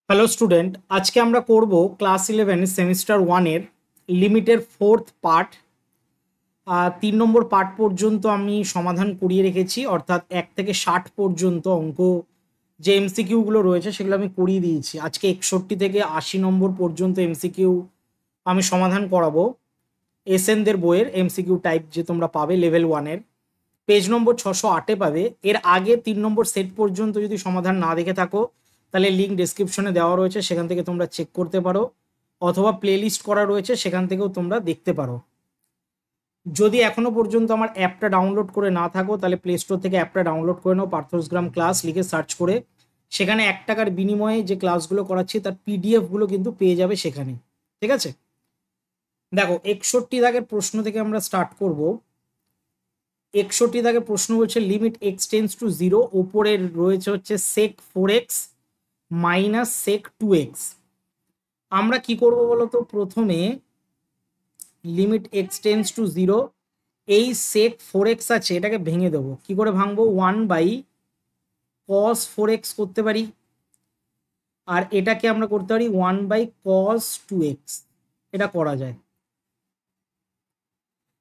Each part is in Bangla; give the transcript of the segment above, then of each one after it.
হ্যালো স্টুডেন্ট, আজকে আমরা করব ক্লাস 11 সেমিস্টার 1-এর লিমিটের 4th পার্ট। 3 নম্বর পার্ট পর্যন্ত আমি সমাধান করিয়ে রেখেছি, অর্থাৎ 1 থেকে 60 পর্যন্ত অঙ্ক যে এমসিকিউগুলো রয়েছে সেগুলো আমি করিয়ে দিয়েছি। আজকে 61 থেকে 80 নম্বর পর্যন্ত এমসিকিউ আমি সমাধান করাবো। এসএনদের বইয়ের এমসিকিউ টাইপ যে তোমরা পাবে লেভেল 1-এর, পেজ নম্বর 608-এ পাবে। এর আগে 3 নম্বর সেট পর্যন্ত যদি সমাধান না দেখে থাকো তাহলে লিঙ্ক ডেসক্রিপশনে দেওয়া রয়েছে, সেখান থেকে তোমরা চেক করতে পারো, অথবা প্লেলিস্ট করা রয়েছে সেখান থেকেও তোমরা দেখতে পারো। যদি এখনো পর্যন্ত আমার অ্যাপটা ডাউনলোড করে না থাকো তাহলে প্লে স্টোর থেকে অ্যাপটা ডাউনলোড করে নাও, পার্থসগ্রাম ক্লাস লিখে সার্চ করে। সেখানে 1 টাকার বিনিময়ে যে ক্লাসগুলো করাচ্ছি তার পিডিএফগুলো কিন্তু পেয়ে যাবে সেখানে। ঠিক আছে, দেখো 61 দাগের প্রশ্ন থেকে আমরা স্টার্ট করব। 61 দাগের প্রশ্ন বলছে লিমিট এক্স টেন্স টু 0, ওপরে রয়েছে হচ্ছে sec 4x minus sec 2x। আমরা কি করব বলতো, প্রথমে লিমিট এক্স টেন্স টু 0, এই sec 4x আছে এটাকে ভেঙে দেবো। কি করে ভাঙবো? 1/cos 4x করতে পারি, আর এটাকে আমরা করতে পারি 1/cos 2x। এটা করা যায়।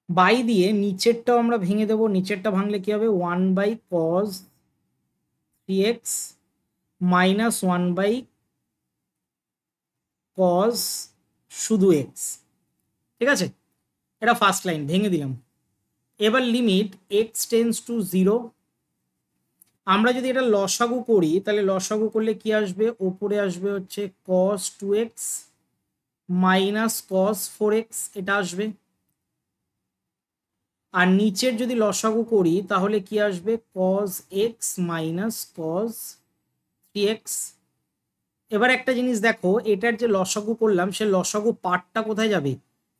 বাই দিয়ে নিচেরটাও আমরা ভেঙে দেবো। নিচেরটা ভাঙলে কি হবে? 1/cos 3x মাইনাস 1/cos শুধু x। ঠিক আছে, এটা ফার্স্ট লাইন ভেঙে দিলাম। এবার লিমিট এক্স টেন্স টু 0, আমরা যদি এটা লসাগু করি তাহলে লসাগু করলে কি আসবে? ওপরে আসবে হচ্ছে cos 2x minus cos 4x, এটা আসবে। আর নিচের যদি লসাগু করি তাহলে কি আসবে? cos x minus cos 3x। এবার একটা জিনিস দেখো, এটার যে লসাগু করলাম সে লসাগু পার্টটা কোথায় যাবে?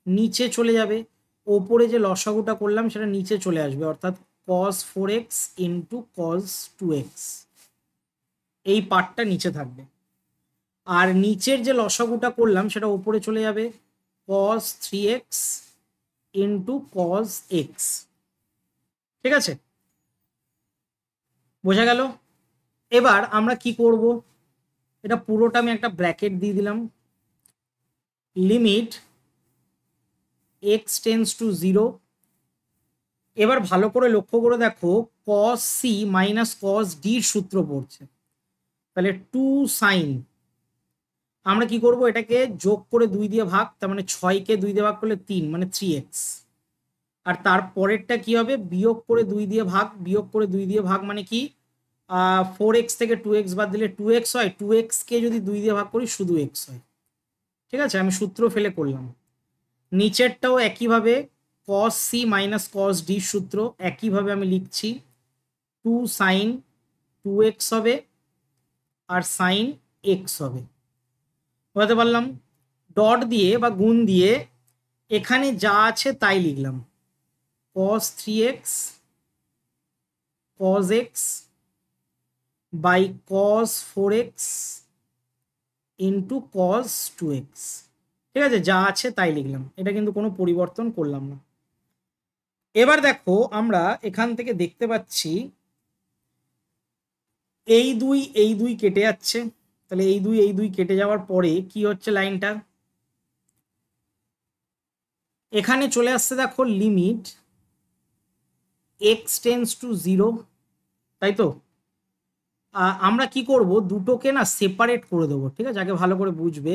নিচে চলে যাবে। ওপরে যে লসাগুটা করলাম সেটা নিচে চলে আসবে, অর্থাৎ cos 4x into cos 2x, এই পার্টটা নিচে থাকবে। আর নিচের যে লসাগুটা করলাম সেটা ওপরে চলে যাবে, cos 3x into cos x। ঠিক আছে, বোঝা গেল? এবার আমরা কি করব, এটা পুরোটা আমি একটা ব্র্যাকেট দিয়ে দিলাম। Limit x tends to 0। এবার ভালো করে লক্ষ্য করে দেখো, cos c minus cos d র সূত্র পড়ছে, তাহলে 2 sin। আমরা কি করব? এটাকে যোগ করে 2 দিয়ে ভাগ, তার মানে 6কে 2 দিয়ে ভাগ করলে 3, মানে 3x। আর তার পরেরটা কি হবে? বিয়োগ করে 2 দিয়ে ভাগ, বিয়োগ করে 2 দিয়ে ভাগ মানে কি? 4x থেকে 2x বাদ দিলে 2x হয়, 2x কে যদি 2 দিয়ে ভাগ করি শুধু x হয়। ঠিক আছে, আমি সূত্র ফেলে করলাম। নিচেরটাও একইভাবে cos c minus cos d সূত্র একইভাবে আমি লিখছি, 2 sin 2x হবে আর sin x হবে। বুঝতে পারলাম? ডট দিয়ে বা গুণ দিয়ে এখানে যা আছে তাই লিখলাম, cos 3x cos x by cos 4x into cos 2x। ঠিক আছে, যা আছে তাই লিখলাম, এটা কিন্তু কোনো পরিবর্তন করলাম না। এবার দেখো, আমরা এখান থেকে দেখতে পাচ্ছি এই দুই কেটে যাচ্ছে, তাহলে এই দুই কেটে যাওয়ার পরে কি হচ্ছে লাইনটা? এখানে চলে আসছে দেখো লিমিট এক্স টেন্স টু 0, তাই তো? আমরা কি করব, দুটোকে না সেপারেট করে দেবো। ঠিক আছে, আগে ভালো করে বুঝবে,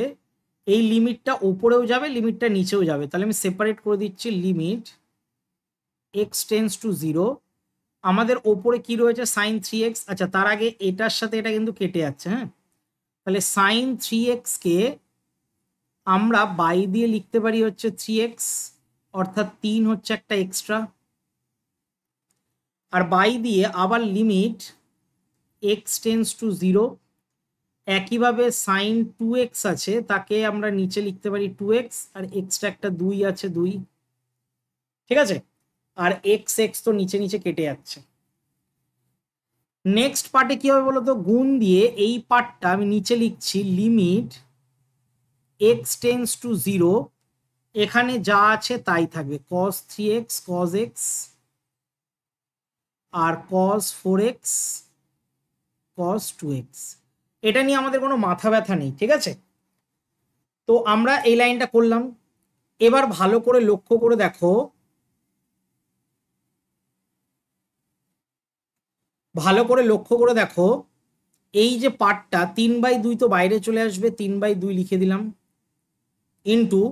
এই লিমিটটা ওপরেও যাবে, লিমিটটা নিচেও যাবে, তাহলে আমি সেপারেট করে দিচ্ছি। লিমিট এক্স টেন্স টু 0, আমাদের ওপরে কি রয়েছে? Sign 3x। আচ্ছা, তার আগে এটার সাথে এটা কিন্তু কেটে যাচ্ছে। হ্যাঁ, তাহলে সাইন 3x কে আমরা বাই দিয়ে লিখতে পারি হচ্ছে 3x, অর্থাৎ 3 হচ্ছে একটা এক্সট্রা। আর বাই দিয়ে আবার লিমিট এক্স টেন্স টু 0, একইভাবে সাইন 2x আছে তাকে আমরা নিচে লিখতে পারি 2x, আর এক্সট্রা একটা 2 আছে 2। ঠিক আছে, আর এক্স এক্স তো নিচে নিচে কেটে যাচ্ছে। নেক্সট পার্টে কি হবে বলতো? গুণ দিয়ে এই পার্টটা আমি নিচে লিখছি লিমিট এক্স টেন্স টু 0, এখানে যা আছে তাই থাকবে, cos 3x cos x আর cos 4x cos 2x। এটা নিয়ে আমাদের কোনো মাথা ব্যথা নেই, ঠিক আছে। তো আমরা এই লাইনটা করলাম। এবার ভালো করে লক্ষ্য করে দেখো, ভালো করে লক্ষ্য করে দেখো, এই যে পার্টটা 3/2 তো বাইরে চলে আসবে, 3/2 লিখে দিলাম, ইন্টু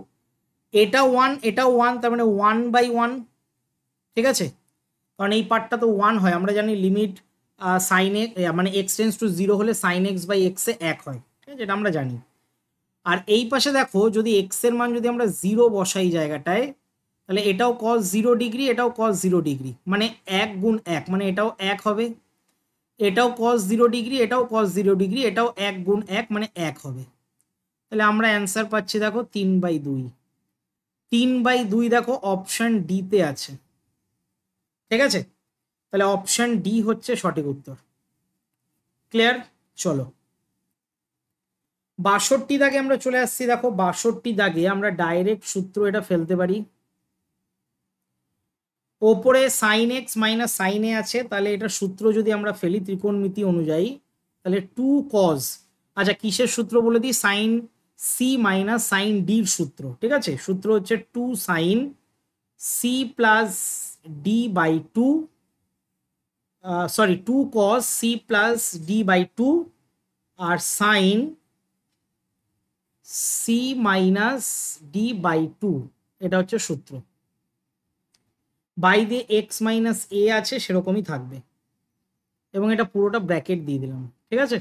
এটা 1 এটাও 1, তার মানে 1/1, ঠিক আছে। কারণ এই পার্টটা তো 1 হয়, আমরা জানি লিমিট সাইন এ মানে এক্স টেন্স টু 0 হলে সাইন এক্স বাই এক্স এ 1 হয়, ঠিক আছে, এটা আমরা জানি। আর এই পাশে দেখো, যদি এক্স এর মান যদি আমরা 0 বসাই জায়গাটায়, তাহলে এটাও cos 0 ডিগ্রি, এটাও cos 0 ডিগ্রি, মানে 1 গুণ 1, মানে এটাও 1 হবে, এটাও cos 0 ডিগ্রি, এটাও cos 0 ডিগ্রি, এটাও 1 গুণ 1 মানে 1 হবে। তাহলে আমরা অ্যান্সার পাচ্ছি দেখো 3/2। 3/2 দেখো অপশন ডি তে আছে, ঠিক আছে। তাহলে অপশন ডি হচ্ছে সঠিক উত্তর। ক্লিয়ার? চলো 62 দাগে আমরা চলে আসছি। দেখো 62 দাগে আমরা ডাইরেক্ট সূত্র এটা ফেলতে পারি। ওপরে সাইন এক্স মাইনাস সাইন এ আছে, তাহলে এটা সূত্র যদি আমরা ফেলি ত্রিকোণমিতি অনুযায়ী, তাহলে 2 cos, আচ্ছা কিসের সূত্র বলে দিই, সাইন সি মাইনাস সাইন ডির সূত্র, ঠিক আছে। সূত্র হচ্ছে 2 sine c plus d by 2, sorry 2 cos c plus d by 2 আর sine c minus d by 2, এটা হচ্ছে সূত্র। বাই দিয়ে এক্স মাইনাস এ আছে সেরকমই থাকবে, এবং এটা পুরোটা ব্র্যাকেট দিয়ে দিলাম, ঠিক আছে।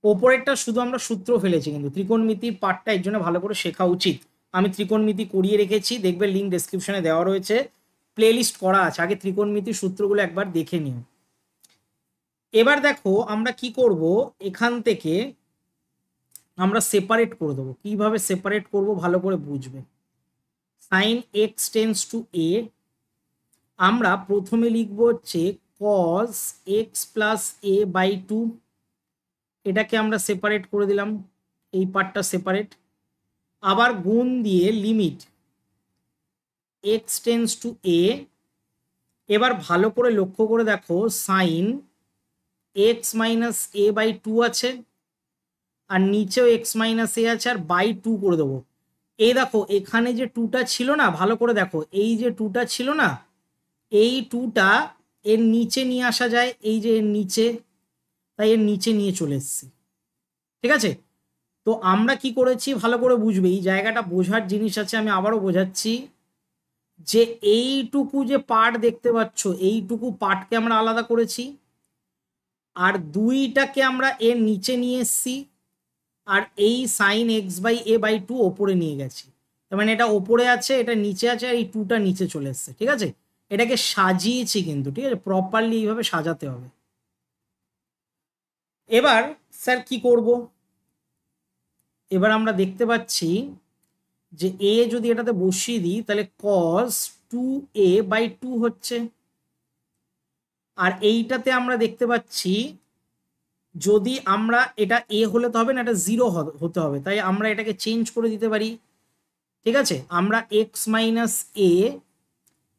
ওপরেরটা শুধু আমরা সূত্র ফেলেছি, কিন্তু ত্রিকোণমিতির পার্টটা এর জন্য ভালো করে শেখা উচিত। আমি ত্রিকোণমিতি করিয়ে রেখেছি, দেখবে লিঙ্ক ডেসক্রিপশনে দেওয়া রয়েছে, প্লেলিস্ট করা আছে, আগে ত্রিকোণমিতির সূত্রগুলো একবার দেখে নিও। এবার দেখো আমরা কি করব, এখান থেকে আমরা সেপারেট করে দেবো। কিভাবে সেপারেট করব ভালো করে বুঝবে। Sine x tends to a, আমরা প্রথমে লিখবো হচ্ছে cos x plus a by 2, এটাকে আমরা সেপারেট করে দিলাম, এই পার্টটা সেপারেট। আবার গুণ দিয়ে limit x tends to a, এবার ভালো করে লক্ষ্য করে দেখো, sine x minus a by 2 আছে, আর নিচেও এক্স মাইনাস এ আছে, আর বাই 2 করে দেবো। এই দেখো এখানে যে 2টা ছিল না, ভালো করে দেখো, এই যে 2টা ছিল না, এই 2টা এর নিচে নিয়ে আসা যায়, এই যে এর নিচে, তাই এর নিচে নিয়ে চলে এসেছি, ঠিক আছে। তো আমরা কি করেছি ভালো করে বুঝবে, এই জায়গাটা বোঝার জিনিস আছে, আমি আবারও বোঝাচ্ছি, যে এইটুকু যে পার্ট দেখতে পাচ্ছ, এইটুকু পার্টকে আমরা আলাদা করেছি, আর 2টাকে আমরা এর নিচে নিয়ে এসছি, আর এই sine x by a by 2 ওপরে নিয়ে গেছি। তার মানে এটা ওপরে আছে, এটা নিচে আছে, আর এই 2টা নিচে চলে এসছে, ঠিক আছে। এটাকে সাজিয়েছি কিন্তু, ঠিক আছে, প্রপারলি এইভাবে সাজাতে হবে। এবার স্যার কি করব, এবার আমরা দেখতে পাচ্ছি যে এ যদি এটাতে বসিয়ে দিই, তাহলে cos 2a বাই 2 হচ্ছে, আর এইটাতে আমরা দেখতে পাচ্ছি যদি আমরা এটা এ হলে তো হবে না, এটা 0 হতে হবে, তাই আমরা এটাকে চেঞ্জ করে দিতে পারি, ঠিক আছে। আমরা এক্স মাইনাস এ,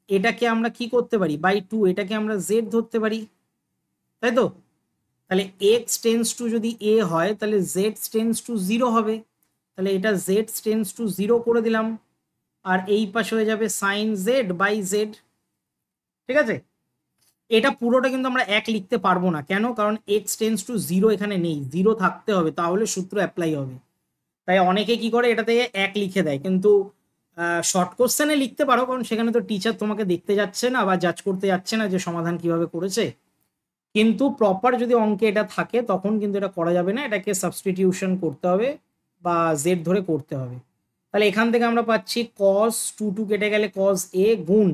এটাকে আমরা কি করতে পারি বাই 2, এটাকে আমরা জেড ধরতে পারি, তাই তো। তাহলে এক্স টেন্স টু যদি এ হয়, তাহলে জেড টেন্স টু 0 হবে, তাহলে এটা জেড টেন্স টু 0 করে দিলাম, আর এই পাশে হয়ে যাবে সাইন জেড বাই জেড, ঠিক আছে। এটা পুরোটা কিন্তু আমরা 1 লিখতে পারবো না, কেন, কারণ এক্স টেন্স টু 0 এখানে নেই, 0 থাকতে হবে, তাহলে সূত্র অ্যাপ্লাই হবে। তাই অনেকে কি করে এটা থেকে 1 লিখে দেয়, কিন্তু শর্ট কোশ্চেনে লিখতে পারো, কারণ সেখানে তো টিচার তোমাকে দেখতে যাচ্ছে না বা জাজ করতে যাচ্ছে না যে সমাধান কিভাবে করেছে। কিন্তু প্রপার যদি অঙ্কে এটা থাকে, তখন কিন্তু এটা করা যাবে না, এটাকে সাবস্টিটিউশন করতে হবে বা জেড ধরে করতে হবে। তাহলে এখান থেকে আমরা পাচ্ছি cos 2 কেটে গেলে cos a গুণ,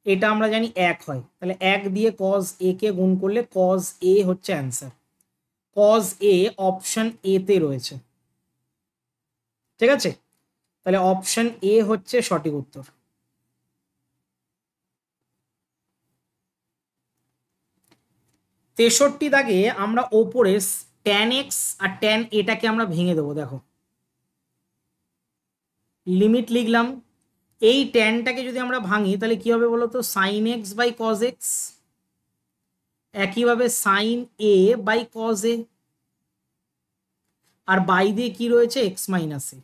এটা আমরা জানি 1 হয়, তাহলে 1 দিয়ে cos a কে গুণ করলে cos a হচ্ছে answer. cos a option A তে রয়েছে, ঠিক আছে। তাহলে অপশন এ হচ্ছে সঠিক উত্তর। 63 দাগে আমরা ওপরে tan x আর tan এটাকে আমরা ভেঙে দেবো। দেখো লিমিট লিখলাম, এই ট্যানটাকে যদি আমরা ভাঙি তাহলে কি হবে বলো তো, sine x by cos x, একইভাবে sine a by cos a, আর বাই দিয়ে কি রয়েছে এক্স মাইনাস এ।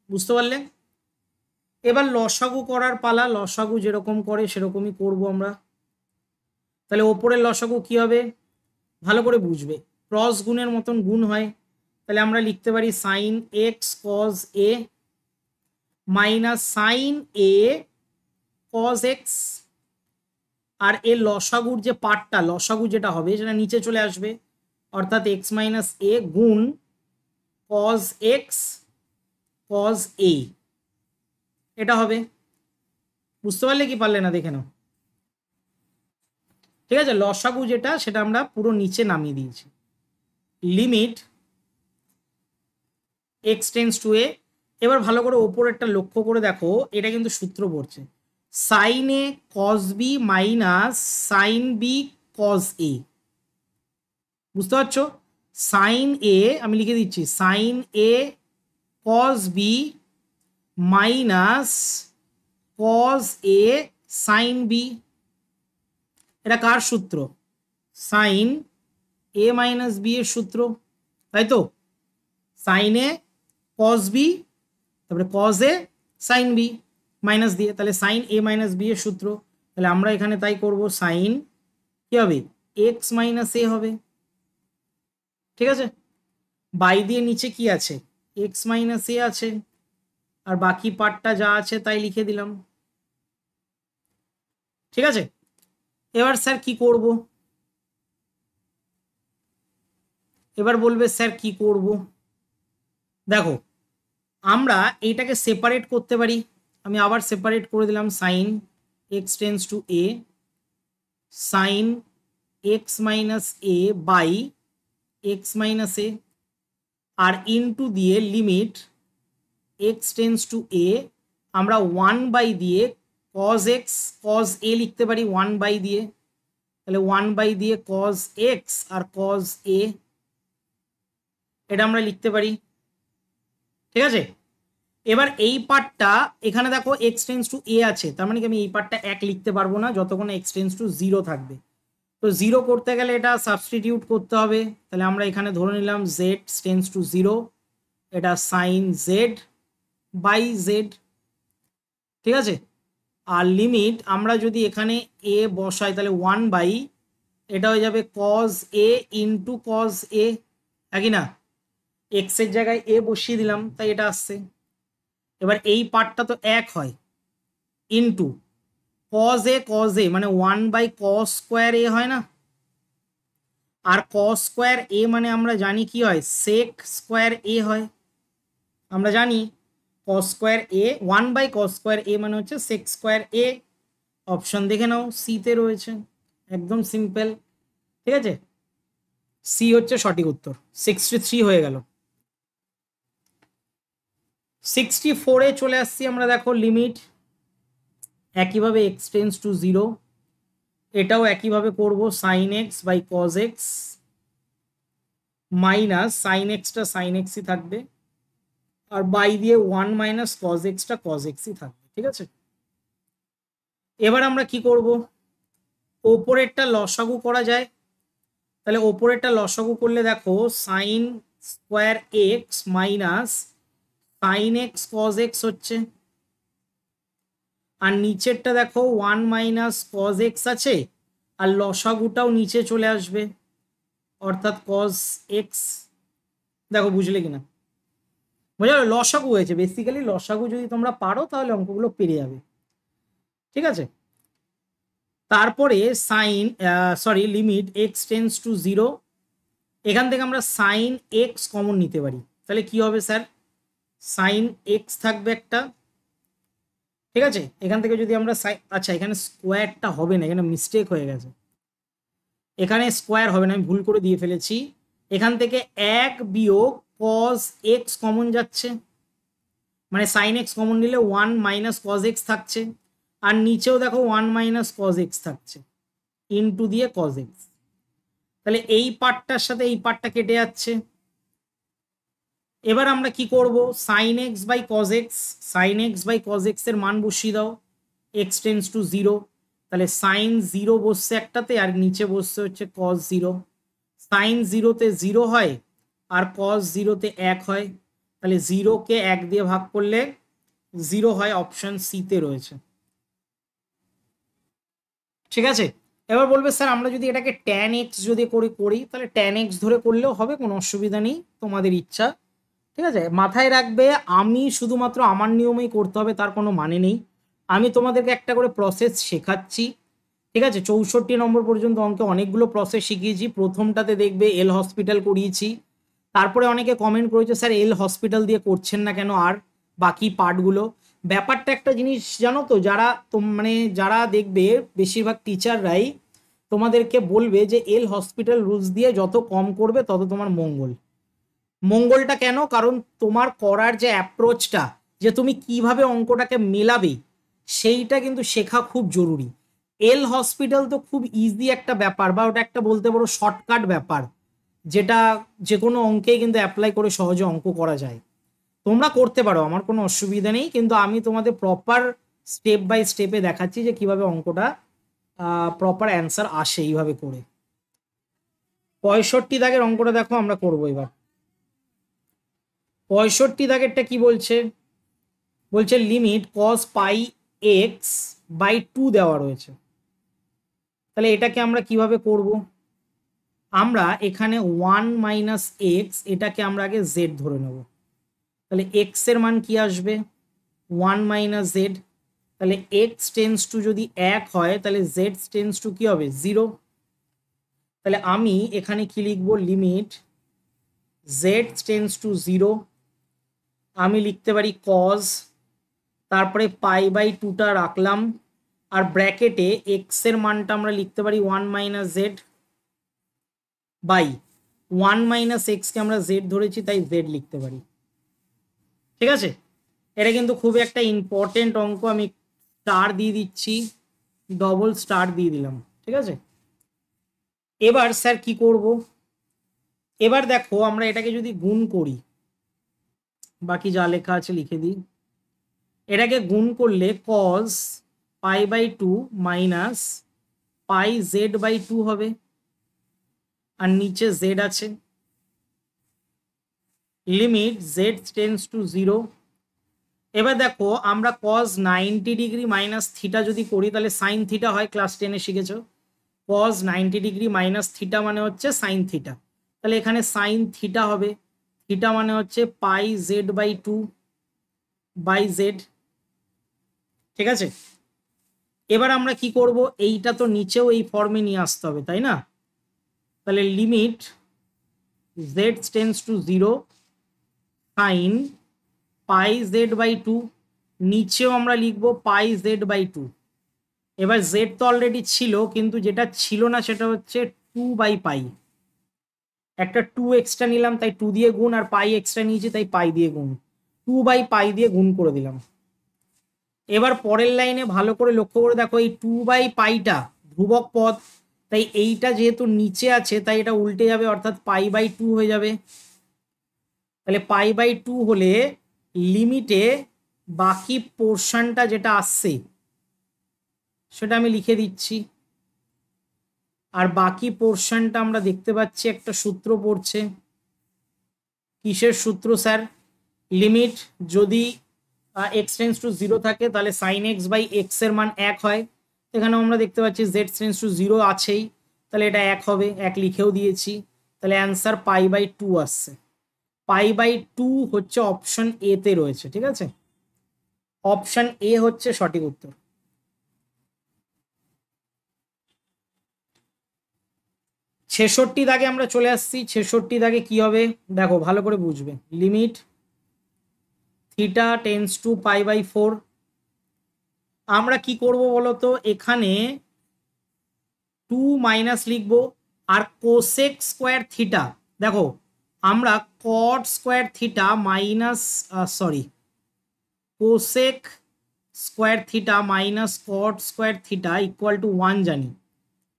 বুঝতে পারলে? এবার লসাগু করার পালা, লসাগু যেরকম করে সেরকমই করব আমরা। তাহলে ওপরের লসাগু কি হবে ভালো করে বুঝবে, ক্রস গুণের মতন গুণ হয়। তাহলে আমরা লিখতে পারি sine x cos a minus sine a cos x, আর এর লসাগুর যে পার্টটা লসাগু যেটা হবে সেটা নিচে চলে আসবে, অর্থাৎ এক্স মাইনাস এ গুণ কজ এক্স কজ এ, এটা হবে। বুঝতে পারলে কি পারলে না দেখে নাও। ঠিক আছে, লসাগু যেটা সেটা আমরা পুরো নিচে নামিয়ে দিয়েছি। Limit x tends to a. এবার ভালো করে ওপরেরটা লক্ষ্য করে দেখো, এটা কিন্তু সূত্র পড়ছে sine a cos b minus sine b cos a. বুঝতে পারছো? সাইন এ আমি লিখে দিচ্ছি sine a cos b minus cos a sine b. এটা কার সূত্র? সাইন এ মাইনাস বি এর সূত্র, তাই তো? সাইন এ কজ বি তারপরে cos a sine b minus দিয়ে, তাহলে সাইন এ মাইনাস বি এর সূত্র। তাহলে আমরা এখানে তাই করব, সাইন কি হবে এক্স মাইনাস এ হবে। ঠিক আছে, বাই দিয়ে নিচে কি আছে এক্স মাইনাস এ আছে, আর বাকি পার্টটা যা আছে তাই লিখে দিলাম। ঠিক আছে, এবার স্যার কি করব? এবার বলবে স্যার কি করব। দেখো আমরা এইটাকে সেপারেট করতে পারি, আমি আবার সেপারেট করে দিলাম sine x tends to a sine x minus a by x minus a, আর ইনটু দিয়ে limit x tends to a আমরা 1 বাই দিয়ে কজ এক্স কজ এ লিখতে পারি 1 বাই দিয়ে, তাহলে 1 বাই দিয়ে কজ এক্স আর কজ এ, এটা আমরা লিখতে পারি। ঠিক আছে, এবার এই পার্টটা এখানে দেখো এক্স টেন্স টু এ আছে, তার মানে কি আমি এই পার্টটা 1 লিখতে পারবো না যতক্ষণ এক্স টেন্স টু 0 থাকবে। তো 0 করতে গেলে এটা সাবস্টিটিউট করতে হবে, তাহলে আমরা এখানে ধরে নিলাম জেড টেন্স টু 0, এটা সাইন জেড বাই জেড। ঠিক আছে, আর লিমিট আমরা যদি এখানে এ বসাই তাহলে 1 বাই এটা হয়ে যাবে কজ এ ইন্টু কজ এ, একই না? এক্স এর জায়গায় এ বসিয়ে দিলাম তাই এটা আসছে। এবার এই পার্টটা তো 1 হয় ইন্টু কজ এ মানে 1 বাই কজ স্কোয়ার এ হয় না, আর কজ স্কোয়ার এ মানে আমরা জানি কি হয় সেক স্কোয়ার এ হয়। আমরা জানি cos square a 1 by cos square a মানে হচ্ছে সেক স্কোয়ার এ। অপশন দেখে নাও সিতে রয়েছে, একদম সিম্পল। ঠিক আছে, সি হচ্ছে সঠিক উত্তর। 63 হয়ে গেল। 64-এ চলে আসছি আমরা। দেখো লিমিট একইভাবে এক্স টেন্স টু 0, এটাও একইভাবে করব sine x by cos x minus sine এক্সটা সাইন এক্সই থাকবে, আর বাই দিয়ে 1 মাইনাস কজ এক্সটা কজ এক্সই থাকবে। ঠিক আছে, এবার আমরা কি করব, ওপরেরটা লসাগু করা যায়। তাহলে ওপরেরটা লসাগু করলে দেখো sine square x minus sine x cos x হচ্ছে, আর নিচেরটা দেখো 1 মাইনাস কজ এক্স আছে, আর লসাগুটাও নিচে চলে আসবে অর্থাৎ কজ এক্স। দেখো বুঝলে কিনা? বুঝা গেল? লসাগু হয়েছে, বেসিক্যালি লসাগু যদি তোমরা পারো তাহলে অঙ্কগুলো পেরে যাবে। ঠিক আছে, তারপরে sine limit x tends to 0, এখান থেকে আমরা সাইন এক্স কমন নিতে পারি। তাহলে কি হবে স্যার, সাইন এক্স থাকবে একটা। ঠিক আছে, এখান থেকে যদি আমরা আচ্ছা এখানে স্কোয়ারটা হবে না, এখানে মিস্টেক হয়ে গেছে, এখানে স্কোয়ার হবে না, আমি ভুল করে দিয়ে ফেলেছি। এখান থেকে 1 বিয়োগ কজ এক্স কমন যাচ্ছে, মানে সাইন এক্স কমন নিলে 1 মাইনাস কজ এক্স থাকছে, আর নিচেও দেখো 1 মাইনাস কজ এক্স থাকছে ইনটু দিয়ে কজ এক্স। তাহলে এই পার্টটার সাথে এই পার্টটা কেটে যাচ্ছে। এবার আমরা কি করব, sine x by cos x, sine x by cos x এর মান বসিয়ে দাও এক্স টেন্স টু 0, তাহলে সাইন 0 বসছে একটাতে আর নিচে বসছে হচ্ছে কজ 0। সাইন 0-তে 0 হয় আর কস 0-তে 1 হয়, তাহলে 0-কে 1 দিয়ে ভাগ করলে 0 হয়, অপশন সিতে রয়েছে। ঠিক আছে, এবার বলবে স্যার আমরা যদি এটাকে tan x যদি করি তাহলে tan x ধরে করলেও হবে, কোনো অসুবিধা নেই, তোমাদের ইচ্ছা। ঠিক আছে, মাথায় রাখবে আমি শুধুমাত্র আমার নিয়মেই করতে হবে তার কোনো মানে নেই, আমি তোমাদেরকে একটা করে প্রসেস শেখাচ্ছি। ঠিক আছে, 64 নম্বর পর্যন্ত অঙ্কে অনেকগুলো প্রসেস শিখিয়েছি। প্রথমটাতে দেখবে এল হসপিটাল করিয়েছি, তারপরে অনেকে কমেন্ট করেছে স্যার এল হসপিটাল দিয়ে করছেন না কেন আর বাকি পার্টগুলো। ব্যাপারটা একটা জিনিস জানো তো, যারা মানে যারা দেখবে বেশিরভাগ টিচাররাই তোমাদেরকে বলবে যে এল হসপিটাল রুলস দিয়ে যত কম করবে তত তোমার মঙ্গল। মঙ্গলটা কেন? কারণ তোমার করার যে অ্যাপ্রোচটা, যে তুমি কিভাবে অঙ্কটাকে মেলাবে, সেইটা কিন্তু শেখা খুব জরুরি। এল হসপিটাল তো খুব ইজি একটা ব্যাপার, বা ওটা একটা বলতে পারো শর্টকাট ব্যাপার, যেটা যে কোনো অঙ্কেই কিন্তু অ্যাপ্লাই করে সহজে অঙ্ক করা যায়। তোমরা করতে পারো, আমার কোনো অসুবিধা নেই, কিন্তু আমি তোমাদের প্রপার স্টেপ বাই স্টেপে দেখাচ্ছি যে কিভাবে অঙ্কটা প্রপার অ্যান্সার আসে এইভাবে করে। 65 দাগের অঙ্কটা দেখো আমরা করবো এবার। 65 দাগেরটা কি বলছে? বলছে limit cos pi x by 2 দেওয়া রয়েছে। তাহলে এটাকে আমরা কিভাবে করব? আমরা এখানে 1 মাইনাস এক্স, এটাকে আমরা আগে জেড ধরে নেব। তাহলে এক্স এর মান কি আসবে? 1 মাইনাস জেড। তাহলে এক্স টেন্স টু যদি 1 হয় তাহলে জেড টেন্স টু কি হবে? 0। তাহলে আমি এখানে কি লিখবো? লিমিট জেড টেন্স টু 0 আমি লিখতে পারি কজ, তারপরে পাই বাই 2টা রাখলাম, আর ব্র্যাকেটে এক্স এর মানটা আমরা লিখতে পারি 1 মাইনাস জেড বাই 1 মাইনাস এক্সকে আমরা জেড ধরেছি তাই জেড লিখতে পারি। ঠিক আছে, এটা কিন্তু খুব একটা ইম্পর্টেন্ট অঙ্ক, আমি স্টার দিয়ে দিচ্ছি, ডবল স্টার দিয়ে দিলাম। ঠিক আছে, এবার স্যার কি করব? এবার দেখো আমরা এটাকে যদি গুণ করি, বাকি যা লেখা আছে লিখে দিই, এটাকে গুণ করলে cause pi by 2 minus pi z by 2 হবে, আর নিচে জেড আছে। Limit z tends to 0। এবার দেখো আমরা কজ 90 ডিগ্রি মাইনাস থিটা যদি করি তাহলে সাইন থিটা হয়, ক্লাস 10-এ শিখেছো। কজ 90 ডিগ্রি মাইনাস থিটা মানে হচ্ছে সাইন থিটা, তাহলে এখানে সাইন থিটা হবে, থিটা মানে হচ্ছে পাই জেড বাই 2 বাই জেড। ঠিক আছে, এবার আমরা কি করব? এইটা তো নিচেও এই ফর্মে নিয়ে আসতে হবে, তাই না? তাহলে limit z tends to 0 sine pi z by 2, নিচেও আমরা লিখব পাই জেড বাই 2। এবার জেড তো অলরেডি ছিল, কিন্তু যেটা ছিল না সেটা হচ্ছে 2 বাই পাই, একটা 2 এক্সট্রা নিলাম তাই 2 দিয়ে গুণ, আর পাই এক্সট্রা নিয়েছি তাই পাই দিয়ে গুণ, 2 বাই পাই দিয়ে গুণ করে দিলাম। এবার পরের লাইনে ভালো করে লক্ষ্য করে দেখো, এই 2 বাই পাইটা ধ্রুবক পদ, তাই এইটা যেহেতু নিচে আছে তাই এটা উল্টে যাবে, অর্থাৎ পাই বাই 2 হয়ে যাবে। তাহলে পাই বাই 2 হলে লিমিটে বাকি পোর্শনটা যেটা আসছে সেটা আমি লিখে দিচ্ছি, আর বাকি পোর্শনটা আমরা দেখতে পাচ্ছি একটা সূত্র পড়ছে। কিসের সূত্র স্যার? লিমিট যদি এক্স টেন্স টু 0 থাকে তাহলে সাইন এক্স বাই এক্স এর মান 1 হয়, এখানেও আমরা দেখতে পাচ্ছি জেড টেন্স টু 0 আছেই, তাহলে এটা 1 হবে, 1 লিখেও দিয়েছি। তাহলে অ্যান্সার পাই বাই 2 আসছে। পাই বাই 2 হচ্ছে অপশন এ তে রয়েছে। ঠিক আছে, অপশন এ হচ্ছে সঠিক উত্তর। 66 দাগে আমরা চলে আসছি। 66 দাগে কি হবে দেখো, ভালো করে বুঝবে। Limit theta tends to pi by 4, আমরা কি করব বলতো, এখানে 2 মাইনাস লিখবো, আর কোসেক স্কোয়ার থিটা, দেখো আমরা কট square theta minus cosec square theta minus cot square theta equal to 1 জানি,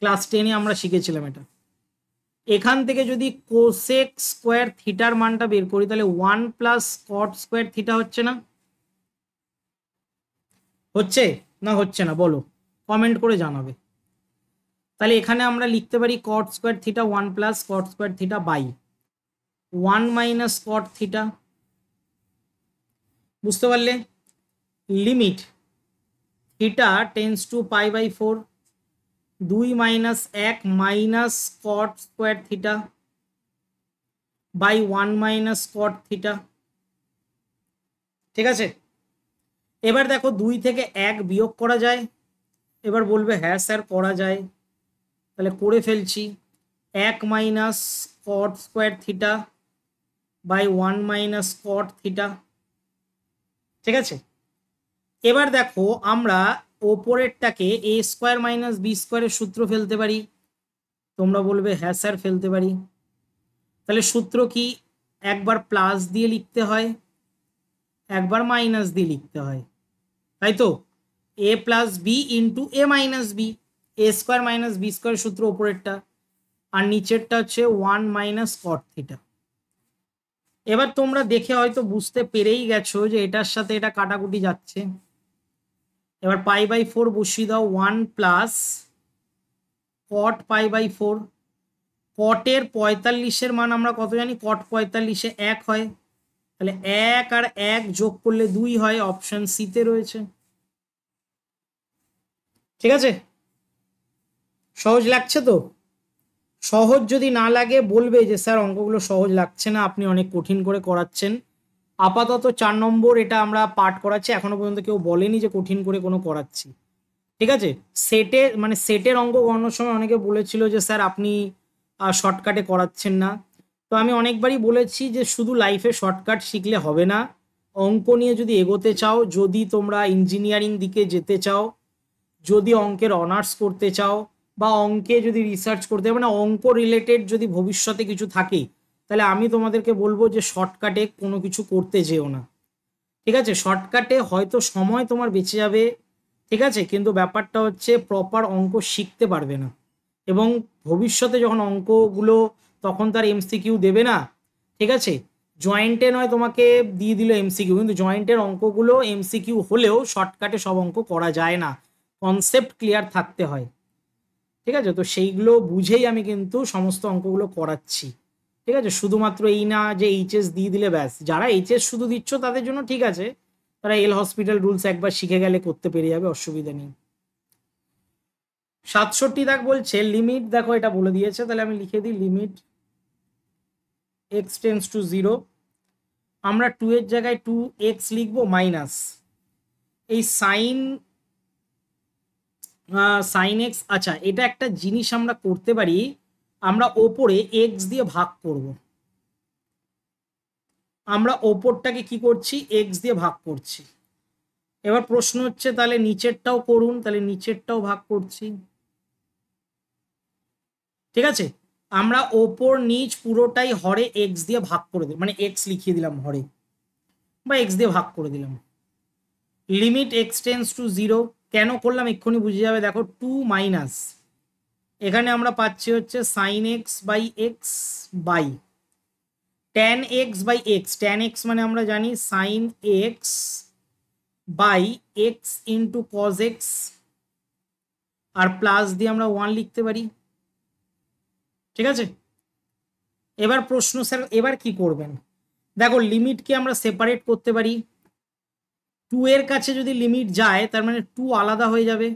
ক্লাস 10-এ আমরা শিখেছিলাম এটা। এখান থেকে যদি কোসেক স্কোয়ার থিটার মানটা বের করি তাহলে 1 প্লাস কট স্কোয়ার থিটা হচ্ছে না? হচ্ছে না হচ্ছে না বলো, কমেন্ট করে জানাবে। তাহলে এখানে আমরা লিখতে পারি cot square theta 1 plus cot square theta by 1 minus cot theta. বুঝতে পারলে? লিমিট থিটা টেন্স টু π/4, 2 মাইনাস 1 minus cot square theta by 1 minus cot theta. ঠিক আছে, এবার দেখো 2 থেকে 1 বিয়োগ করা যায়। এবার বলবে হ্যাঁ স্যার করা যায়, তাহলে করে ফেলছি। 1 minus cot square theta by 1 minus cot theta. ঠিক আছে, এবার দেখো আমরা ওপরেরটাকে এ স্কোয়ার মাইনাস বি স্কোয়ারের সূত্র ফেলতে পারি। তোমরা বলবে হ্যাঁ স্যার ফেলতে পারি। তাহলে সূত্র কি? একবার প্লাস দিয়ে লিখতে হয়, একবার মাইনাস দিয়ে লিখতে হয়, তাই তো? এ প্লাস বি ইন্টু এ মাইনাস বি, এ স্কোয়ার মাইনাস বি স্কোয়ার সূত্র ওপরেরটা, আর নিচেরটা হচ্ছে 1 মাইনাস কট থিটা। এবার তোমরা দেখে হয়তো বুঝতে পেরেই গেছো যে এটার সাথে এটা কাটাকুটি যাচ্ছে। এবার π/4 বসিয়ে দাও, 1 প্লাস কট π/4। কটের 45-এর মান আমরা কত জানি? কট 45-এ 1 হয়, তাহলে 1 আর 1 যোগ করলে 2 হয়, অপশন সিতে রয়েছে। ঠিক আছে, সহজ লাগছে তো? সহজ যদি না লাগে বলবে যে স্যার অঙ্কগুলো সহজ লাগছে না, আপনি অনেক কঠিন করে করাচ্ছেন। আপাতত 4 নম্বর এটা আমরা পাঠ করাচ্ছি, এখনো পর্যন্ত কেউ বলেনি যে কঠিন করে কোনো করাচ্ছি। ঠিক আছে, সেটের অঙ্ক গণনার সময় অনেকে বলেছিল যে স্যার আপনি শর্টকাটে করাচ্ছেন না। তো আমি অনেকবারই বলেছি যে শুধু লাইফে শর্টকাট শিখলে হবে না, অঙ্ক নিয়ে যদি এগোতে চাও, যদি তোমরা ইঞ্জিনিয়ারিং দিকে যেতে চাও, যদি অঙ্কের অনার্স করতে চাও, বা অঙ্কে যদি রিসার্চ করতে, মানে অঙ্ক রিলেটেড যদি ভবিষ্যতে কিছু থাকে, তাহলে আমি তোমাদেরকে বলবো যে শর্টকাটে কোনো কিছু করতে যেও না। ঠিক আছে, শর্টকাটে হয়তো সময় তোমার বেঁচে যাবে, ঠিক আছে, কিন্তু ব্যাপারটা হচ্ছে প্রপার অঙ্ক শিখতে পারবে না, এবং ভবিষ্যতে যখন অঙ্কগুলো, তখন তার এমসিকিউ দেবে না। ঠিক আছে, জয়েন্টে নয় তোমাকে দিয়ে দিল এমসিকিউ, কিন্তু জয়েন্টের অঙ্কগুলো এমসিকিউ হলেও শর্টকাটে সব অঙ্ক করা যায় না, কনসেপ্ট ক্লিয়ার থাকতে হয়। ঠিক আছে, তো সেইগুলো বুঝেই আমি কিন্তু সমস্ত অঙ্কগুলো করাচ্ছি। ঠিক আছে, শুধুমাত্র এই না যে এইচএস দিয়ে দিলে ব্যাস। যারা এইচএস শুধু দিচ্ছ তাদের জন্য ঠিক আছে, তারা এল হসপিটাল রুলস একবার শিখে গেলে করতে পেরে যাবে, অসুবিধা নেই। 67 দাগ বলছে লিমিট, দেখো এটা বলে দিয়েছে, তাহলে আমি লিখে দিই লিমিট এক্স টেন্স টু 0। আমরা 2 এর জায়গায় 2x লিখবো মাইনাস এই সাইন এক্স। আচ্ছা, এটা একটা জিনিস আমরা করতে পারি, আমরা ওপরে এক্স দিয়ে ভাগ করব। আমরা ওপরটাকে কি করছি? এক্স দিয়ে ভাগ করছি। এবার প্রশ্ন হচ্ছে তাহলে নিচেরটাও করুন, তাহলে নিচেরটাও ভাগ করছি। ঠিক আছে, আমরা ওপর নিচ পুরোটাই হরে এক্স দিয়ে ভাগ করে দিই, মানে এক্স লিখিয়ে দিলাম হরে, বা এক্স দিয়ে ভাগ করে দিলাম। লিমিট এক্স টেন্স টু 0 কেন করলাম এক্ষুনি বুঝে যাবে। দেখো 2 মাইনাস, এখানে আমরা পাচ্ছি হচ্ছে sine x by x by tan x by x. Tan x মানে আমরা জানি sine x by x into cos x, আর প্লাস দিয়ে আমরা 1 লিখতে পারি। ঠিক আছে, এবার প্রশ্ন স্যার এবার কি করবেন? দেখো লিমিটকে আমরা সেপারেট করতে পারি। 2 এর কাছে যদি লিমিট যায় তার মানে 2 আলাদা হয়ে যাবে,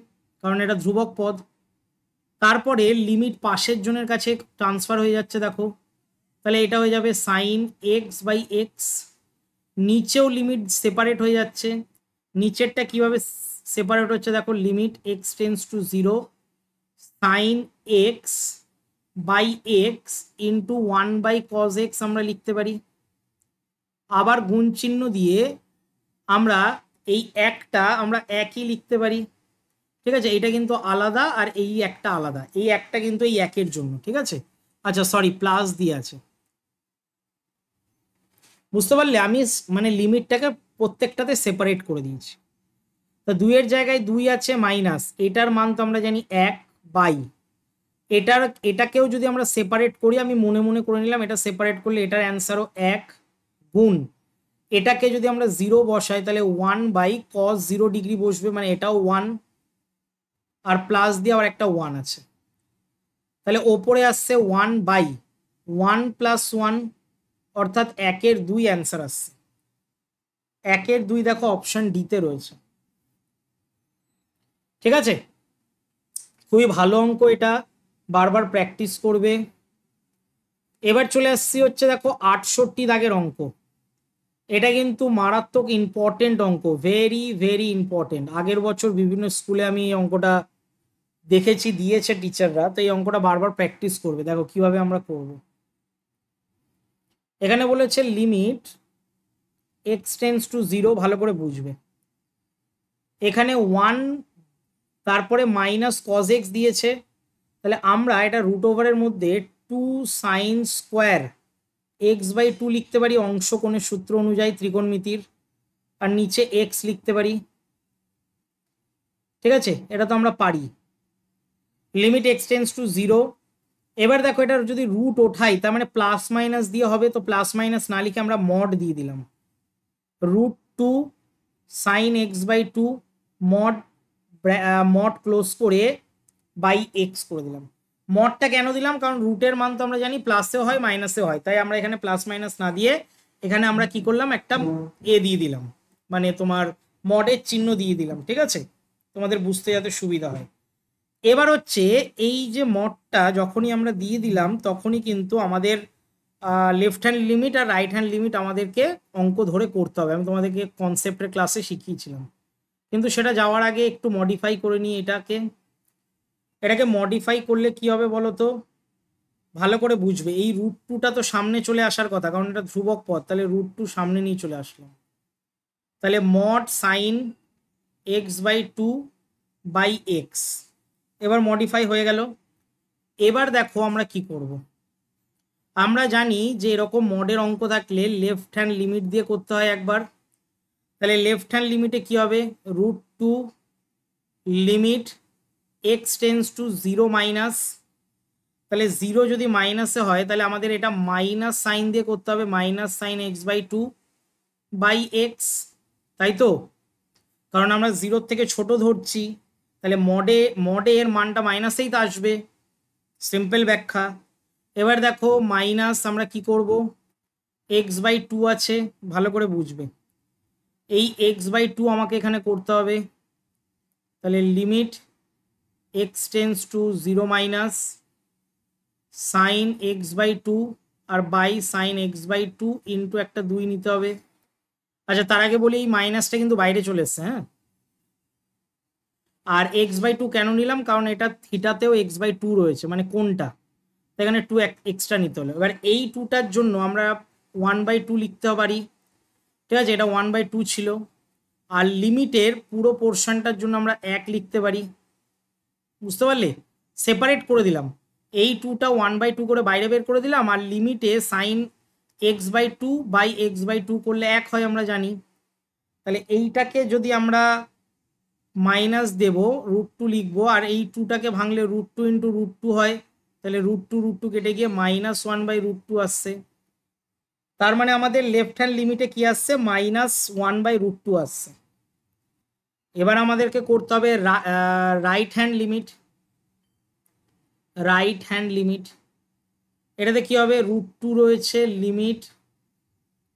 কারণ এটা ধ্রুবক পদ। তারপরে লিমিট পাশের জনের কাছে ট্রান্সফার হয়ে যাচ্ছে, দেখো, তাহলে এটা হয়ে যাবে সাইন এক্স বাই এক্স। নিচেও লিমিট সেপারেট হয়ে যাচ্ছে, নিচেরটা কিভাবে সেপারেট হচ্ছে দেখো, limit x tends to 0 sine x by x into 1 by cos x আমরা লিখতে পারি। আবার গুণ চিহ্ন দিয়ে আমরা এই একটা আমরা একই লিখতে পারি। ঠিক আছে, এটা কিন্তু আলাদা, আর এই একটা আলাদা, এই একটা কিন্তু এই একের জন্য। ঠিক আছে, আচ্ছা সরি প্লাস দিয়ে আছে, বুঝতে পারলে? আমি মানে লিমিটটাকে প্রত্যেকটাতে সেপারেট করে দিয়েছি। তা 2 এর জায়গায় 2 আছে মাইনাস, এটার মান তো আমরা জানি 1 বাই এটাকেও যদি আমরা সেপারেট করি, আমি মনে মনে করে নিলাম, এটা সেপারেট করলে এটার অ্যান্সারও 1 গুণ এটাকে যদি আমরা 0 বসাই তাহলে 1 বাই কস 0 ডিগ্রি বসবে, মানে এটাও 1, আর প্লাস দিয়ে আবার একটা 1 আছে, তাহলে ওপরে আসছে 1 বাই 1 প্লাস 1, অর্থাৎ 1/2 অ্যান্সার আসছে। 1/2 দেখো অপশন ডিতে রয়েছে। ঠিক আছে, খুবই ভালো অঙ্ক এটা, বারবার প্র্যাকটিস করবে। এবার চলে আসছি হচ্ছে দেখো 68 দাগের অঙ্ক। এটা কিন্তু মারাত্মক ইম্পর্টেন্ট অঙ্ক, ভেরি ভেরি ইম্পর্টেন্ট। আগের বছর বিভিন্ন স্কুলে আমি এই অঙ্কটা দেখেছি, দিয়েছে টিচাররা, তো এই অঙ্কটা বারবার প্র্যাকটিস করবে। দেখো কিভাবে আমরা করব। এখানে বলেছে লিমিট এক্স টেন্স টু 0, ভালো করে বুঝবে। এখানে 1 তারপরে মাইনাস কজ এক্স দিয়েছে, তাহলে আমরা এটা রুট ওভারের মধ্যে 2 সাইন স্কোয়ার x/2 লিখতে পারি অংশকোণের সূত্র অনুযায়ী ত্রিকোণমিতির, আর নিচে এক্স লিখতে পারি। ঠিক আছে, এটা তো আমরা পারি। Limit x tends to 0। এবার দেখো এটার যদি রুট ওঠাই তার মানে প্লাস মাইনাস দিয়ে হবে, তো প্লাস মাইনাস না লিখে আমরা মড দিয়ে দিলাম। √2 sine x/2 mod mod close করে বাই এক্স করে দিলাম। মডটা কেন দিলাম, কারণ রুটের মান তো আমরা জানি প্লাসেও হয় মাইনাসেও হয়, তাই আমরা এখানে প্লাস মাইনাস না দিয়ে এখানে আমরা কি করলাম, একটা এ দিয়ে দিলাম, মানে তোমার মডের চিহ্ন দিয়ে দিলাম। ঠিক আছে, তোমাদের বুঝতে যাতে সুবিধা হয়। এবার হচ্ছে এই যে মডটা যখনই আমরা দিয়ে দিলাম তখনই কিন্তু আমাদের লেফট হ্যান্ড লিমিট আর রাইট হ্যান্ড লিমিট আমাদেরকে অঙ্ক ধরে করতে হবে। আমি তোমাদেরকে কনসেপ্টের ক্লাসে শিখিয়েছিলাম, কিন্তু সেটা যাওয়ার আগে একটু মডিফাই করে নিই এটাকে মডিফাই করলে কি হবে বলো তো, ভালো করে বুঝবে। এই √2টা তো সামনে চলে আসার কথা, কারণ এটা ধ্রুবক পদ, তাহলে √2 সামনে নিয়ে চলে আসলো। তাহলে mod sine x/2 by x, এবার মডিফাই হয়ে গেল। এবার দেখো আমরা কি করব। আমরা জানি যে এরকম মডের অঙ্ক থাকলে লেফট হ্যান্ড লিমিট দিয়ে করতে হয় একবার। তাহলে লেফট হ্যান্ড লিমিটে কি হবে, √2 limit x tends to 0 minus, তাহলে 0 যদি মাইনাসে হয় তাহলে আমাদের এটা মাইনাস সাইন দিয়ে করতে হবে, minus sine x/2 by x, তাই তো, কারণ আমরা 0 থেকে ছোট ধরছি, তাহলে মডে এর মানটা মাইনাসেই তো আসবে, সিম্পল ব্যাখ্যা। এবার দেখো মাইনাস আমরা কি করব, x/2 আছে, ভালো করে বুঝবে। এই x/2 আমাকে এখানে করতে হবে, তাহলে limit x tends to 0 minus sine x/2 আর বাই সাইন x/2 ইন্টু একটা 2 নিতে হবে। আচ্ছা তার আগে বলি এই মাইনাসটা কিন্তু বাইরে চলে এসছে, হ্যাঁ। আর x/2 কেন নিলাম, কারণ এটা থিটাতেও x/2 রয়েছে, মানে কোনটা, এখানে 2 এক্সট্রা নিতে হলো। এবার এই 2টার জন্য আমরা 1/2 লিখতে পারি। ঠিক আছে, এটা 1/2 ছিল। আর লিমিটের পুরো পোর্শনটার জন্য আমরা 1 লিখতে পারি, বুঝতে পারলে, সেপারেট করে দিলাম। এই 2টা 1/2 করে বাইরে বের করে দিলাম, আর লিমিটে সাইন x/2 বাই x/2 করলে 1 হয় আমরা জানি। তাহলে এইটাকে যদি আমরা মাইনাস দেব, √2 লিখবো, আর এই 2টাকে ভাঙলে √2 ইন্টু √2 হয়, তাহলে √2 কেটে গিয়ে -1/√2 আসছে। তার মানে আমাদের লেফট হ্যান্ড লিমিটে কি আসছে, -1/√2 আসছে। এবার আমাদেরকে করতে হবে রাইট হ্যান্ড লিমিট। এটাতে কি হবে, √2 রয়েছে, limit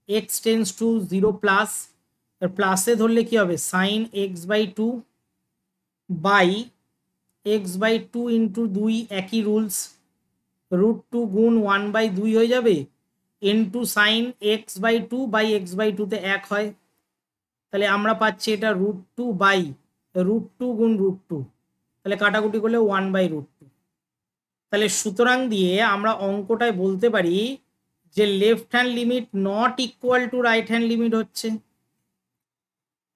x tends to 0 plus, প্লাসে ধরলে কি হবে sign x/2 by x/2 into 2, একই রুলস, √2 গুণ 1/2 হয়ে যাবে, into sign x/2 by x/2 তে 1 হয়, তাহলে আমরা পাচ্ছি এটা √2 বাই √2 গুণ √2, তাহলে কাটাকুটি করলে 1/√2। তাহলে সুতরাং দিয়ে আমরা অঙ্কটায় বলতে পারি যে left hand limit not equal to right hand limit হচ্ছে,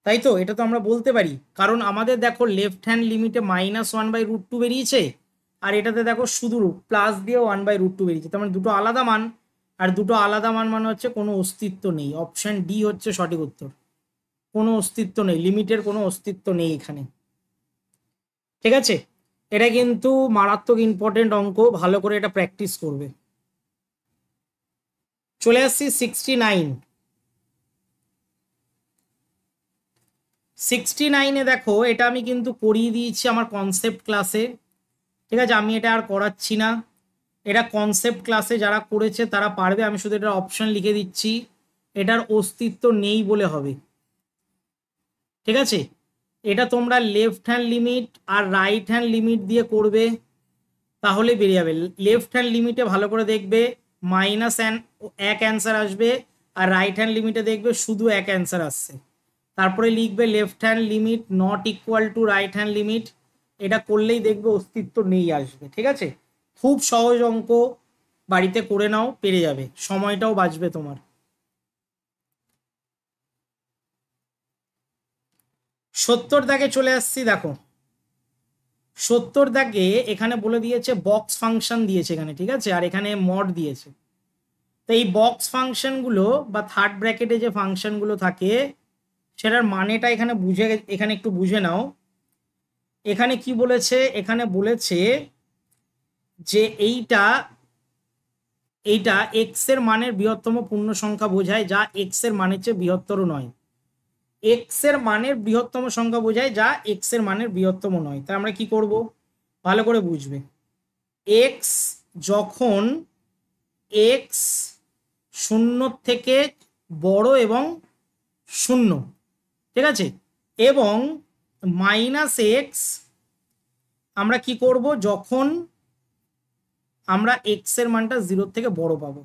তাই তো, এটা তো আমরা বলতে পারি, কারণ আমাদের দেখো লেফট হ্যান্ড লিমিটে -1/√2 বেরিয়েছে, আর এটাতে দেখো শুধু প্লাস দিয়ে 1/√2 বেরিয়েছে, তার মানে দুটো আলাদা মান, আর দুটো আলাদা মান মানে হচ্ছে কোনো অস্তিত্ব নেই। অপশন ডি হচ্ছে সঠিক উত্তর, কোনো অস্তিত্ব নেই, লিমিটের কোনো অস্তিত্ব নেই এখানে। ঠিক আছে, এটা কিন্তু মারাত্মক ইম্পর্টেন্ট অঙ্ক, ভালো করে এটা প্র্যাকটিস করবে। চলে আসছি 69 দেখো, এটা আমি কিন্তু করিয়ে দিয়েছি আমার কনসেপ্ট ক্লাসে। ঠিক আছে, আমি এটা আর করাচ্ছি না। এটা কনসেপ্ট ক্লাসে যারা করেছে তারা পারবে, আমি শুধু এটার অপশন লিখে দিচ্ছি, এটার অস্তিত্ব নেই বলে হবে। ঠিক আছে, এটা তোমরা লেফট হ্যান্ড লিমিট আর রাইট হ্যান্ড লিমিট দিয়ে করবে, তাহলে বেরিয়ে যাবে। লেফট হ্যান্ড লিমিটে ভালো করে দেখবে মাইনাস এক অ্যান্সার আসবে, আর রাইট হ্যান্ড লিমিটে দেখবে শুধু এক অ্যান্সার আসছে। তারপরে লিখবে left hand limit not equal to right hand limit, এটা করলেই দেখবে অস্তিত্ব নেই আসবে। ঠিক আছে, খুব সহজ অঙ্ক, বাড়িতে করে নাও, পেরে যাবে, সময়টাও বাঁচবে তোমার। 70 দাগে চলে আসছি। দেখো 70 দাগে এখানে বলে দিয়েছে বক্স ফাংশন দিয়েছে এখানে, ঠিক আছে, আর এখানে মড দিয়েছে। তো এই বক্স ফাংশনগুলো বা থার্ড ব্র্যাকেটে যে ফাংশনগুলো থাকে সেটার মানেটা এখানে এখানে একটু বুঝে নাও। এখানে কি বলেছে, এখানে বলেছে যে এইটা এক্স এর মানের বৃহত্তম পূর্ণ সংখ্যা বোঝায় যা এক্স এর মানের চেয়ে বৃহত্তর নয়। এক্স এর মানের বৃহত্তম সংখ্যা বোঝায় যা এক্স এর মানের বৃহত্তম নয়। তা আমরা কি করব, ভালো করে বুঝবে। এক্স যখন এক্স 0 থেকে বড় এবং 0, ঠিক আছে, এবং মাইনাস এক্স আমরা কি করব যখন আমরা এক্স এর মানটা 0 থেকে বড় পাবো।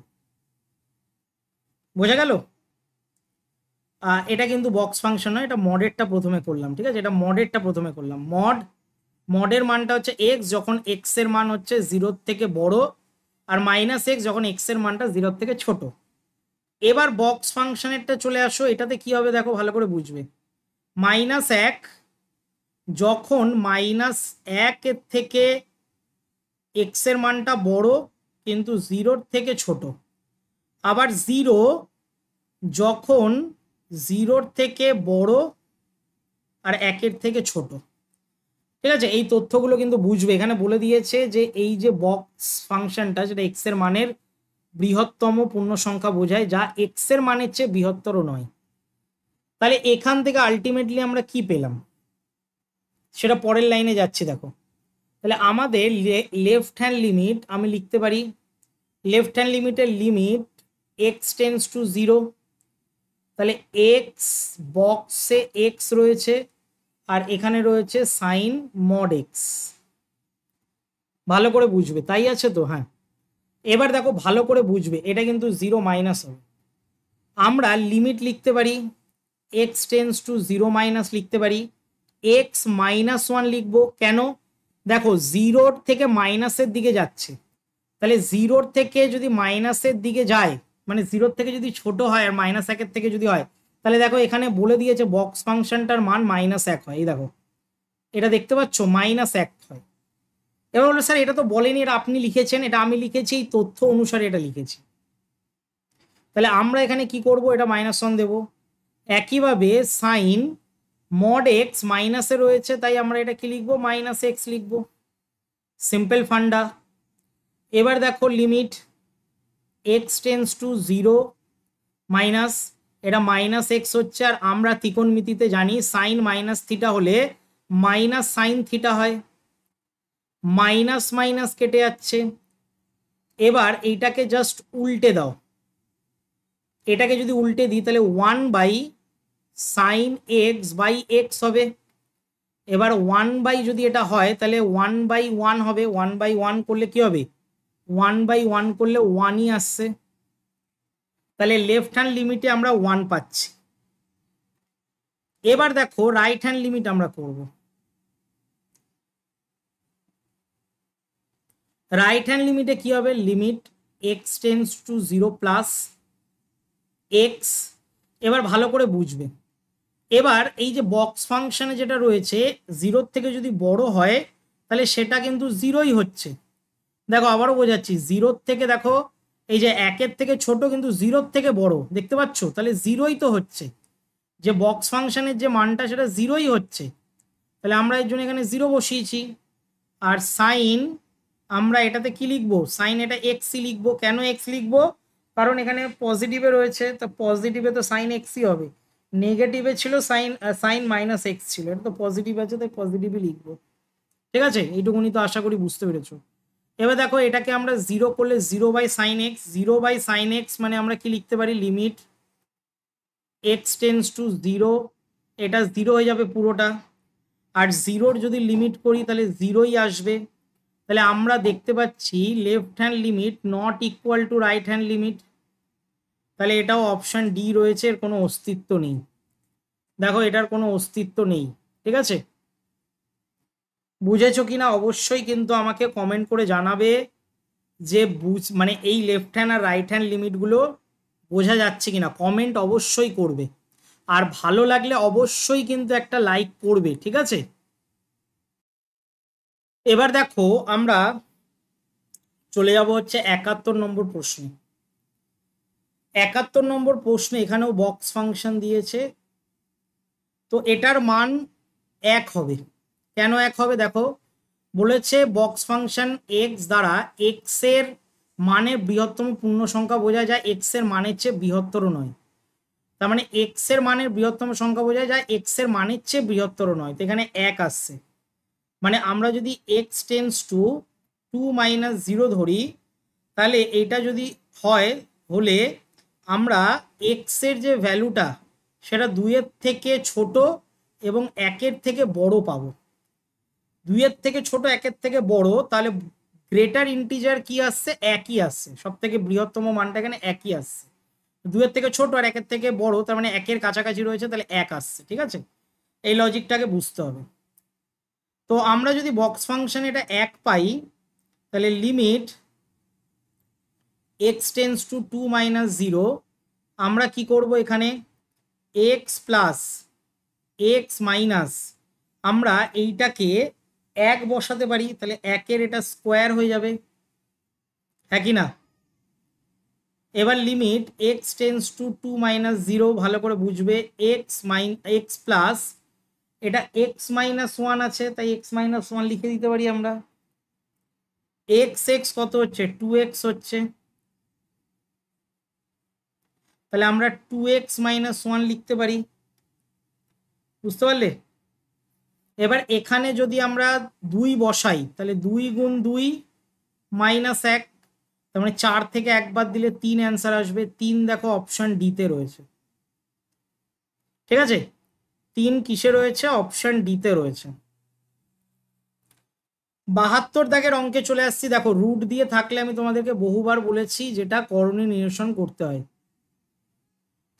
বোঝা গেল? এটা কিন্তু বক্স ফাংশন নয়, এটা মডেরটা প্রথমে করলাম। ঠিক আছে, এটা মডেরটা প্রথমে করলাম। মডের মানটা হচ্ছে এক্স যখন এক্স এর মান হচ্ছে 0 থেকে বড়, আর মাইনাস এক্স যখন এক্স এর মানটা 0 থেকে ছোট। এবার বক্স ফাংশনেরটা চলে আসো, এটাতে কি হবে দেখো, ভালো করে বুঝবে। মাইনাস 1 যখন মাইনাস 1 এর থেকে এক্স এর মানটা বড় কিন্তু 0 থেকে ছোট, আবার 0 যখন 0 থেকে বড় আর 1 এর থেকে ছোট। ঠিক আছে, এই তথ্যগুলো কিন্তু বুঝবে। এখানে বলে দিয়েছে যে এই যে বক্স ফাংশনটা যেটা এক্স এর মানের বৃহত্তম পূর্ণ সংখ্যা বোঝায় যা এক্স এর মানের চেয়ে বৃহত্তর নয়। তাহলে এখান থেকে আলটিমেটলি আমরা কি পেলাম সেটা পরের লাইনে যাচ্ছি। দেখো, তাহলে আমাদের লেফট হ্যান্ড লিমিট আমি লিখতে পারি, লেফট হ্যান্ড লিমিটের লিমিট এক্স টেন্স টু 0। তাহলে এক্স বক্সে এক্স রয়েছে আর এখানে রয়েছে সাইন মড এক্স। ভালো করে বুঝবে, তাই আছে তো? হ্যাঁ, এবার দেখো ভালো করে বুঝবে, এটা কিন্তু 0 মাইনাস হবে। আমরা লিমিট লিখতে পারি এক্স টেন্স টু 0 মাইনাস লিখতে পারি, এক্স -1 লিখবো। কেন? দেখো 0 থেকে মাইনাসের দিকে যাচ্ছে, তাহলে 0 থেকে যদি মাইনাসের দিকে যায় মানে 0 থেকে যদি ছোট হয় আর -1 থেকে যদি হয়, তাহলে দেখো এখানে বলে দিয়েছে বক্স ফাংশনটার মান -1 হয়। এই দেখো এটা দেখতে পাচ্ছ, -1 হয়। এবার বলো স্যার এটা তো বলেনি, এটা আপনি লিখেছেন, এটা আমি লিখেছি, এই তথ্য অনুসারে এটা লিখেছি। তাহলে আমরা এখানে কি করব, এটা -1 দেব। একইভাবে সাইন মড এক্স মাইনাসে রয়েছে, তাই আমরা এটা কি লিখবো, -x লিখবো। সিম্পল ফান্ডা। এবার দেখো limit x tends to 0 minus, এটা -x হচ্ছে, আর আমরা ত্রিকোণমিতিতে জানি সাইন মাইনাস থিটা হলে মাইনাস সাইন থিটা হয়, মাইনাস মাইনাস কেটে যাচ্ছে। এবার এইটাকে জাস্ট উল্টে দাও, এটাকে যদি উল্টে দিই তাহলে 1/sin x বাই এক্স হবে। এবার 1 যদি এটা হয় তাহলে 1/1 হবে, 1/1 করলে কি হবে, 1/1 করলে 1ই আসছে। তাহলে লেফট হ্যান্ড লিমিটে আমরা 1 পাচ্ছি। এবার দেখো রাইট হ্যান্ড লিমিট আমরা করব। রাইট হ্যান্ড লিমিটে কি হবে, limit x tends to 0 plus x. এবার ভালো করে বুঝবে, এবার এই যে বক্স ফাংশনে যেটা রয়েছে 0 থেকে যদি বড় হয় তাহলে সেটা কিন্তু 0ই হচ্ছে। দেখো আবারও বোঝাচ্ছি, 0 থেকে দেখো এই যে 1 থেকে ছোট কিন্তু 0 থেকে বড়, দেখতে পাচ্ছ, তাহলে 0ই তো হচ্ছে। যে বক্স ফাংশনের যে মানটা সেটা 0ই হচ্ছে, তাহলে আমরা এর জন্য এখানে 0 বসিয়েছি। আর সাইন আমরা এটাতে কি লিখবো, সাইন এটা এক্সই লিখবো। কেন এক্স লিখবো, কারণ এখানে পজিটিভে রয়েছে, তো পজিটিভে তো সাইন এক্সই হবে। নেগেটিভে ছিল সাইন -x ছিল, এটা তো পজিটিভ আছে তাই পজিটিভই লিখবো। ঠিক আছে, এইটুকুনি তো আশা করি বুঝতে পেরেছো। এবার দেখো এটাকে আমরা 0 করলে 0/sin x, 0/sin x মানে আমরা কি লিখতে পারি, লিমিট x টেন্স টু 0, এটা 0 হয়ে যাবে পুরোটা। আর 0-র যদি লিমিট করি তাহলে 0ই আসবে। তাহলে আমরা দেখতে পাচ্ছি left hand limit not equal to right hand limit. তাহলে এটাও অপশান ডি রয়েছে, এর কোনো অস্তিত্ব নেই। দেখো এটার কোনো অস্তিত্ব নেই। ঠিক আছে, বুঝেছো কিনা অবশ্যই কিন্তু আমাকে কমেন্ট করে জানাবে যে মানে এই লেফট হ্যান্ড আর রাইট হ্যান্ড লিমিটগুলো বোঝা যাচ্ছে কিনা, কমেন্ট অবশ্যই করবে। আর ভালো লাগলে অবশ্যই কিন্তু একটা লাইক করবে। ঠিক আছে, এবার দেখো আমরা চলে যাব হচ্ছে 71 নম্বর প্রশ্নে। 71 নম্বর প্রশ্নে এখানেও বক্স ফাংশন দিয়েছে, তো এটার মান 1 হবে। কেন 1 হবে, দেখো বলেছে বক্স ফাংশন এক্স দ্বারা এক্স এর মানের বৃহত্তম পূর্ণ সংখ্যা বোঝা যায় এক্স এর মানের চেয়ে বৃহত্তর নয়। তার মানে এক্স এর মানের বৃহত্তম সংখ্যা বোঝা যায় এক্স এর মানের চেয়ে বৃহত্তর নয়, তো এখানে 1 আসছে। মানে আমরা যদি এক্স টেন্স টু 2 - 0 ধরি, তাহলে এটা যদি হয় হলে আমরা এক্স এর যে ভ্যালুটা সেটা 2-এর থেকে ছোট এবং 1-এর থেকে বড় পাবো। 2-এর থেকে ছোট 1-এর থেকে বড়, তাহলে গ্রেটার ইন্টিজার কি আসছে, একই আসছে, সব থেকে বৃহত্তম মানটা এখানে একই আসছে। 2-এর থেকে ছোট আর 1-এর থেকে বড়, তার মানে 1-এর কাছাকাছি রয়েছে, তাহলে 1 আসছে। ঠিক আছে, এই লজিকটাকে বুঝতে হবে। তো আমরা যদি বক্স ফাংশন এটা 1 পাই, তাহলে লিমিট x টেন্স টু 2 - 0 আমরা কি করব, এখানে x প্লাস x মাইনাস আমরা এইটাকে 1 বসাতে পারি, তাহলে 1-এর এটা স্কোয়ার হয়ে যাবে, হ্যাঁ কি না। এবার লিমিট x টেন্স টু 2 - 0 ভালো করে বুঝবে, x প্লাস এটা x-1 আছে, তাই x-1 লিখে দিতে পারি আমরা। x কত হচ্ছে, 2x হচ্ছে, তাহলে আমরা 2x-1 লিখতে পারি। বুঝতে পারলে। এবার এখানে যদি আমরা 2 বসাই, তাহলে 2 গুণ 2 মাইনাস 1, তার মানে 4 থেকে 1 বাদ দিলে 3 অ্যান্সার আসবে। 3 দেখো অপশন ডিতে রয়েছে। ঠিক আছে, 3 কিসে রয়েছে, অপশন ডিতে রয়েছে। 72 দাগের অঙ্কে চলে আসছি। দেখো রুট দিয়ে থাকলে আমি তোমাদেরকে বহুবার বলেছি যেটা করণীয় নিরসন করতে হয়।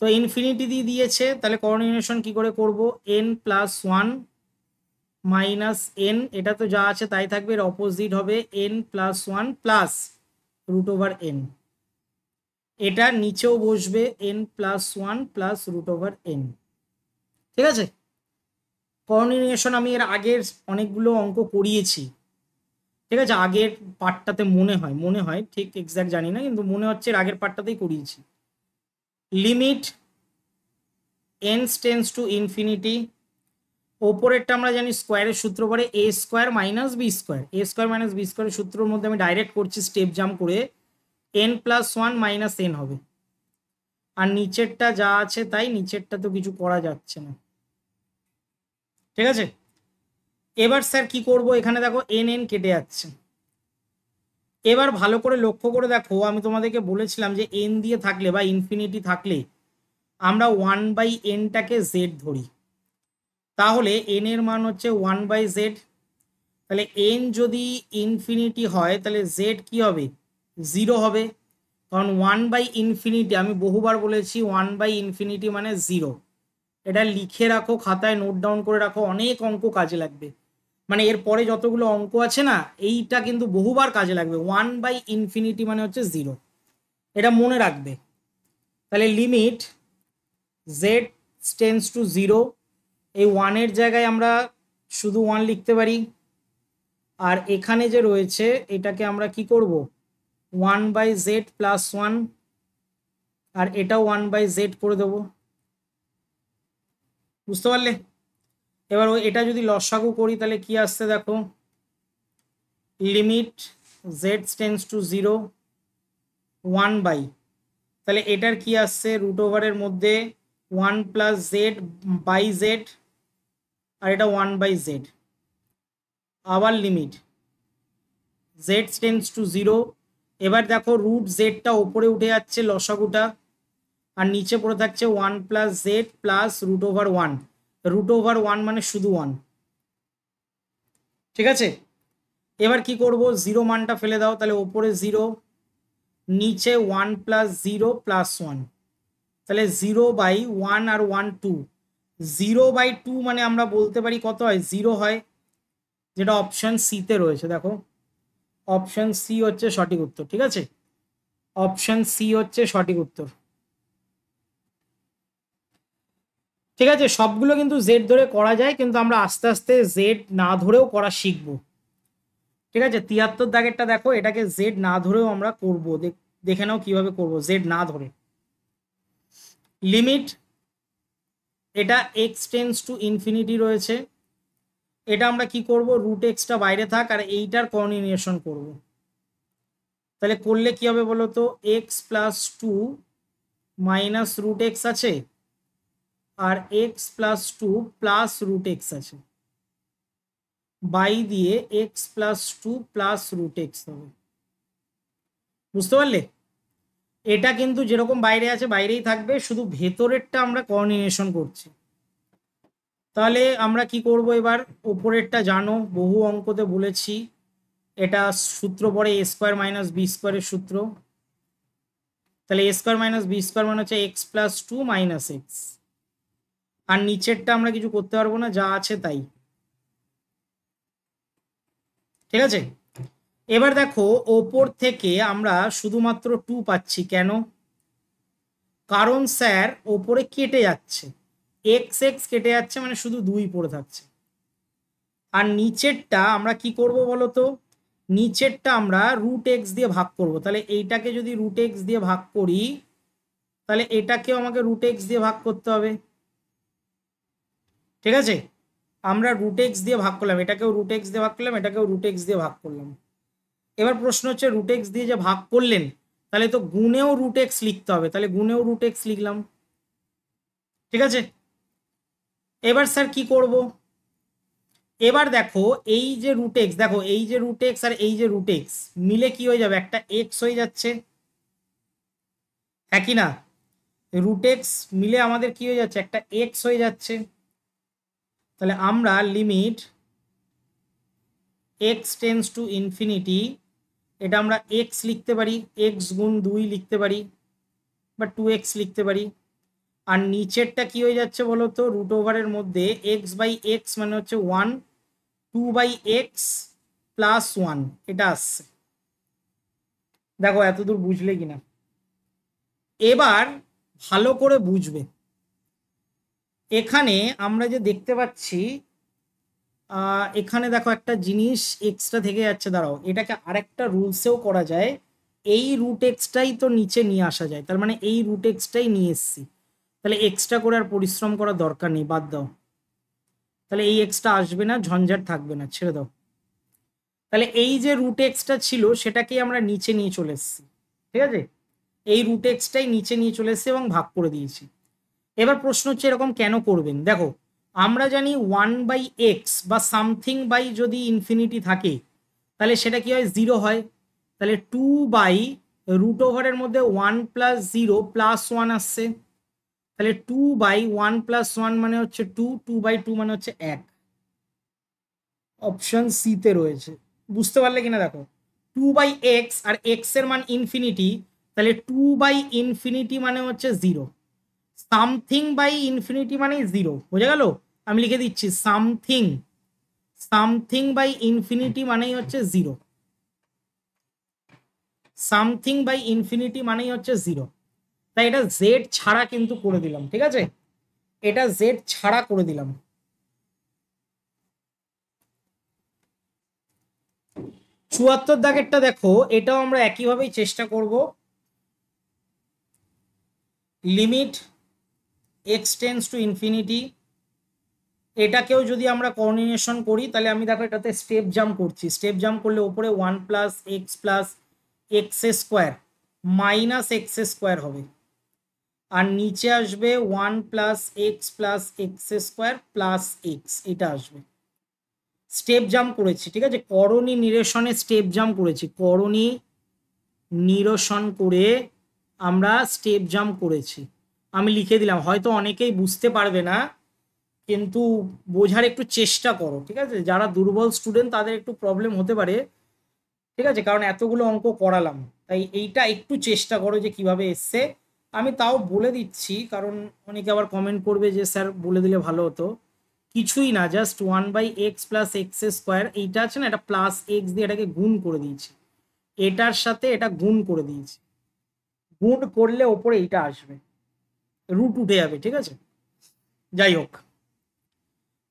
তো ইনফিনিটি দিয়ে দিয়েছে, তাহলে করণীয় নিরসন কি করে করব, n+1 মাইনাস n, এটা তো যা আছে তাই থাকবে, এর অপোজিট হবে n+1 প্লাস √n। এটা নিচেও বসবে n+1 প্লাস √n। ঠিক আছে, করণীয় নিরসন আমি এর আগের অনেকগুলো অঙ্ক করিয়েছি। ঠিক আছে, আগের পার্টটাতে মনে হয় ঠিক এক্সাক্ট জানি না, কিন্তু মনে হচ্ছে এর আগের পার্টটাতেই করিয়েছি। Limit n tends to infinity, ওপরেরটা আমরা জানি স্কোয়ারের সূত্র পড়ে a square minus b square, a square minus b স্কোয়ারের সূত্রের মধ্যে আমি ডাইরেক্ট করছি স্টেপ জাম্প করে, n+1 মাইনাস n হবে। আর নিচেরটা যা আছে তাই, নিচেরটা তো কিছু করা যাচ্ছে না। ঠিক আছে, এবার স্যার কি করব, এখানে দেখো n কেটে যাচ্ছে। এবার ভালো করে লক্ষ্য করে দেখো, আমি তোমাদেরকে বলেছিলাম যে n দিয়ে থাকলে বা ইনফিনিটি থাকলে আমরা 1/n-টাকে z ধরি, তাহলে n এর মান হচ্ছে 1/z। তাহলে n যদি ইনফিনিটি হয় তাহলে z কি হবে, 0 হবে, কারণ 1/∞, আমি বহুবার বলেছি 1/∞ মানে 0। এটা লিখে রাখো, খাতায় নোট ডাউন করে রাখো, অনেক অঙ্ক কাজে লাগবে। মানে এরপরে যতগুলো অঙ্ক আছে না, এইটা কিন্তু বহুবার কাজে লাগবে। 1/∞ মানে হচ্ছে 0, এটা মনে রাখবে। তাহলে লিমিট z টেন্স টু 0, এই 1-এর জায়গায় আমরা শুধু 1 লিখতে পারি। আর এখানে যে রয়েছে এটাকে আমরা কি করব, 1/z প্লাস 1, আর এটাও 1/z করে দেবো। বুঝতে পারলে। এবার এটা যদি লসাগু করি তাহলে কি আসছে দেখো, লিমিট z টেন্স টু 0 1/, তাহলে এটার কি আসছে, √এর মধ্যে 1 + z/z, আর এটা 1/z। আবার লিমিট জেড টেন্স টু 0। এবার দেখো রুট জেডটা ওপরে উঠে যাচ্ছে লসাগুটা, আর নিচে পড়ে থাকছে 1 plus z plus root over 1। Root over 1 মানে শুধু 1, ঠিক আছে। এবার কি করব, 0 মানটা ফেলে দাও, তাহলে ওপরে 0, নিচে 1 প্লাস 0 প্লাস 1, তাহলে 0/1 আর 1 2। 0/2 মানে আমরা বলতে পারি কত হয়, 0 হয়, যেটা অপশন সিতে রয়েছে। দেখো অপশন সি হচ্ছে সঠিক উত্তর, ঠিক আছে, অপশন সি হচ্ছে সঠিক উত্তর। ঠিক আছে, সবগুলো কিন্তু জেড ধরে করা যায়, কিন্তু আমরা আস্তে আস্তে জেড না ধরেও করা শিখবো। ঠিক আছে, 73 দাগেরটা দেখো, এটাকে জেড না ধরেও আমরা করব, দেখে নাও কিভাবে করব জেড না ধরে। লিমিট, এটা এক্স টেন্স টু ইনফিনিটি রয়েছে, এটা আমরা কি করব, রুট এক্সটা বাইরে থাক আর এইটার কর্নিনিয়েশন করব। তাহলে করলে কি হবে বলো তো, x plus 2 minus root x আছে, আর x plus 2 plus root x আছে, বাই দিয়ে x plus 2 plus root x হবে। বুঝতে পারলে, এটা কিন্তু যেরকম বাইরে আছে বাইরেই থাকবে, শুধু ভেতরেরটা আমরা কোঅর্ডিনেশন করছি। তাহলে আমরা কি করব, এবার ওপরেরটা জানো, বহু অঙ্কতে বলেছি, এটা সূত্র পড়ে এ স্কোয়ার মাইনাস বি স্কোয়ারের সূত্র। তাহলে এ স্কোয়ার মাইনাস বি স্কোয়ার মানে হচ্ছে এক্স প্লাস 2 মাইনাস এক্স, আর নিচেরটা আমরা কিছু করতে পারবো না, যা আছে তাই। ঠিক আছে, এবার দেখো ওপর থেকে আমরা শুধুমাত্র 2 পাচ্ছি, কেন, কারণ স্যার ওপরে কেটে যাচ্ছে, এক্স এক্স কেটে যাচ্ছে, মানে শুধু 2 পড়ে থাকছে। আর নিচেরটা আমরা কি করব বলো তো, নিচেরটা আমরা রুট এক্স দিয়ে ভাগ করব। তাহলে এইটাকে যদি রুট এক্স দিয়ে ভাগ করি, তাহলে এটাকেও আমাকে রুট এক্স দিয়ে ভাগ করতে হবে। ঠিক আছে, আমরা রুট এক্স দিয়ে ভাগ করলাম, এটাকেও রুট এক্স দিয়ে ভাগ করলাম, এটাকেও রুট এক্স দিয়ে ভাগ করলাম। এবার প্রশ্ন হচ্ছে রুট এক্স দিয়ে যে ভাগ করলেন, তাহলে তো গুণেও রুট এক্স লিখতে হবে, তাহলে গুণেও রুট এক্স লিখলাম। ঠিক আছে, এবার স্যার কি করব, এবার দেখো এই যে রুট এক্স, দেখো এই যে রুট এক্স আর এই যে রুট এক্স মিলে কি হয়ে যাবে, একটা এক্স হয়ে যাচ্ছে, একই না, রুট এক্স মিলে আমাদের কি হয়ে যাচ্ছে, একটা এক্স হয়ে যাচ্ছে। তাহলে আমরা limit x tends to infinity, এটা আমরা এক্স লিখতে পারি, এক্স গুণ 2 লিখতে পারি, বা 2x লিখতে পারি। আর নিচেরটা কি হয়ে যাচ্ছে বলো তো, রুট ওভারের মধ্যে এক্স বাই এক্স মানে হচ্ছে 1, 2/x প্লাস 1, এটা আসছে। দেখো এতদূর বুঝলে কিনা, এবার ভালো করে বুঝবে। এখানে আমরা যে দেখতে পাচ্ছি, এখানে দেখো একটা জিনিস এক্সট্রা থেকে যাচ্ছে, দাঁড়াও এটাকে আরেকটা রুলসেও করা যায়, এই রুট এক্সটাই তো নিচে নিয়ে আসা যায়, তার মানে এই রুট এক্সটাই নিয়ে এসছি, তাহলে এক্সট্রা করে আর পরিশ্রম করার দরকার নেই, বাদ দাও। তাহলে এই এক্সট্রা আসবে না, ঝঞ্ঝাট থাকবে না, ছেড়ে দাও। তাহলে এই যে রুট এক্সটা ছিল সেটাকেই আমরা নিচে নিয়ে চলে এসেছি। ঠিক আছে, এই রুট এক্সটাই নিচে নিয়ে চলে এসেছি এবং ভাগ করে দিয়েছি। এবার প্রশ্ন হচ্ছে এরকম কেন করবেন, দেখো আমরা জানি 1/x বা সামথিং বাই যদি ইনফিনিটি থাকে, তাহলে সেটা কি হয়, 0 হয়। তাহলে 2/রুট ওভারের মধ্যে 1 প্লাস 0 প্লাস 1 আসছে, তাহলে 2/1 প্লাস 1 মানে হচ্ছে 2, 2/2 মানে হচ্ছে 1, অপশন সিতে রয়েছে। বুঝতে পারলে কিনা দেখো, 2/x আর x এর মান ইনফিনিটি, তাহলে 2/ইনফিনিটি মানে হচ্ছে 0, সামথিং বাই ইনফিনিটি মানে 0, বোঝা গেল। আমি লিখে দিচ্ছি সামথিং, সামথিং বাই ইনফিনিটি মানেই হচ্ছে 0, সামথিং বাই ইনফিনিটি মানেই হচ্ছে 0। তাই এটা জেড ছাড়া কিন্তু করে দিলাম, ঠিক আছে, এটা জেড ছাড়া করে দিলাম। 74 দাগেরটা দেখো, এটাও আমরা একইভাবেই চেষ্টা করব। Limit x tends to infinity, এটাকেও যদি আমরা কোঅর্ডিনেশন করি, তাহলে আমি দেখো এটাতে স্টেপ জাম্প করছি, স্টেপ জাম্প করলে উপরে 1 plus x plus x square minus x square হবে, আর নিচে আসবে 1 plus x plus x square plus x, এটা আসবে। স্টেপ জাম্প করেছি, ঠিক আছে, করণী নিরসনে স্টেপ জাম্প করেছি, করণী নিরসন করে আমরা স্টেপ জাম্প করেছি। আমি লিখে দিলাম, হয়তো অনেকেই বুঝতে পারবে না, কিন্তু বোঝার একটু চেষ্টা করো, ঠিক আছে, যারা দুর্বল স্টুডেন্ট তাদের একটু প্রবলেম হতে পারে, ঠিক আছে, কারণ এতগুলো অঙ্ক করালাম, তাই এইটা একটু চেষ্টা করো যে কিভাবে এসছে। আমি তাও বলে দিচ্ছি, কারণ অনেকে আবার কমেন্ট করবে যে স্যার বলে দিলে ভালো হতো। কিছুই না, just 1/x plus x square, এইটা আছে না, এটা প্লাস এক্স দিয়ে এটাকে গুণ করে দিয়েছি, এটার সাথে এটা গুণ করে দিয়েছি, গুণ করলে ওপরে এইটা আসবে, রুট উঠে যাবে, ঠিক আছে। যাই হোক,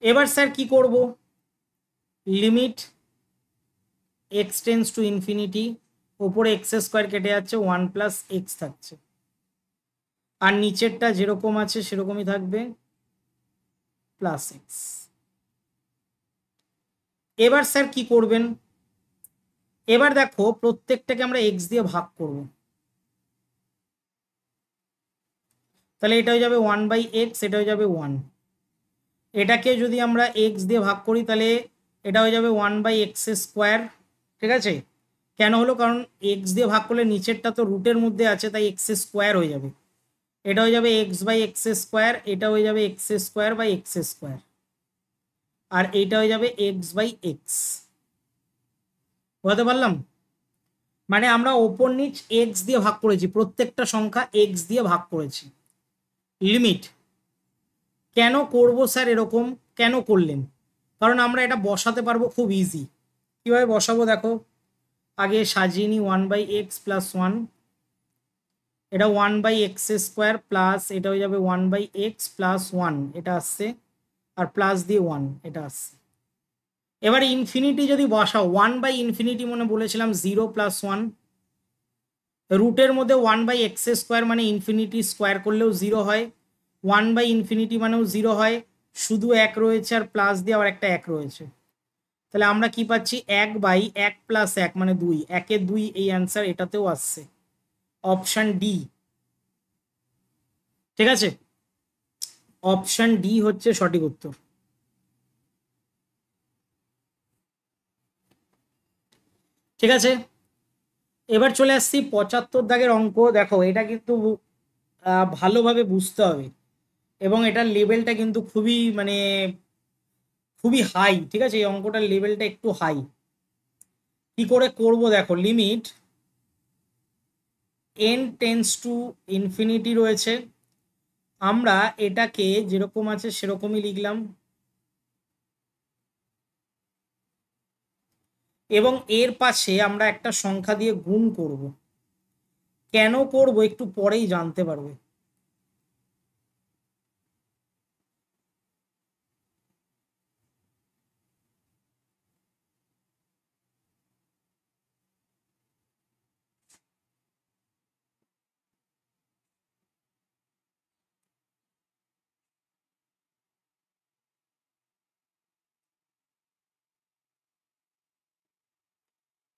এবার স্যার কি করব, limit x tends to infinity, ওপরে এক্স স্কোয়ার কেটে যাচ্ছে, 1 + x থাকছে, আর নিচেরটা যেরকম আছে সেরকমই থাকবে, +x। এবার স্যার কি করবেন, এবার দেখো প্রত্যেকটাকে আমরা এক্স দিয়ে ভাগ করব, তাহলে এটা হয়ে যাবে 1/x, এটা হয়ে যাবে 1। এটাকে যদি আমরা এক্স দিয়ে ভাগ করি তাহলে এটা হয়ে যাবে 1/x², ঠিক আছে। কেন হলো, কারণ এক্স দিয়ে ভাগ করলে নিচেরটা তো রুটের মধ্যে আছে, তাই x² হয়ে যাবে, এটা হয়ে যাবে x/x², এটা হয়ে যাবে x²/x², আর এইটা হয়ে যাবে x/x। বুঝতে পারলাম, মানে আমরা ওপর নিচ এক্স দিয়ে ভাগ করেছি, প্রত্যেকটা সংখ্যা এক্স দিয়ে ভাগ করেছি। লিমিট কেন করব স্যার এরকম, কেন করলেন, কারণ আমরা এটা বসাতে পারবো খুব ইজি। কিভাবে বসাবো দেখো, আগে সাজিয়ে নিই, 1/x + 1, এটা 1/x² প্লাস এটা হয়ে যাবে 1/x + 1, এটা আসছে, আর প্লাস দিয়ে 1 এটা আসছে। এবার ইনফিনিটি যদি বসাও, 1/∞ মনে বলেছিলাম 0 + 1, রুটের মধ্যে 1/x² মানে ইনফিনিটি স্কোয়ার করলেও 0 হয়, 1/∞ মানেও 0 হয়, শুধু 1 রয়েছে, আর প্লাস দিয়ে আবার একটা 1 রয়েছে, তাহলে আমরা কি পাচ্ছি, 1/1 + 1 মানে 2, 1-এ 2, এই অ্যান্সার এটাতেও আসছে, অপশন ডি, ঠিক আছে, অপশন ডি হচ্ছে সঠিক উত্তর। ঠিক আছে, এবার চলে আসছি 75 দাগের অঙ্ক। দেখো এটা কিন্তু ভালোভাবে বুঝতে হবে, এবং এটার লেভেলটা কিন্তু খুবই মানে খুবই হাই, ঠিক আছে, এই অঙ্কটার লেভেলটা একটু হাই। কি করে করব দেখো, limit n tends to infinity রয়েছে, আমরা এটাকে যেরকম আছে সেরকমই লিখলাম, এবং এর পাশে আমরা একটা সংখ্যা দিয়ে গুণ করব। কেন করব একটু পরেই জানতে পারবে।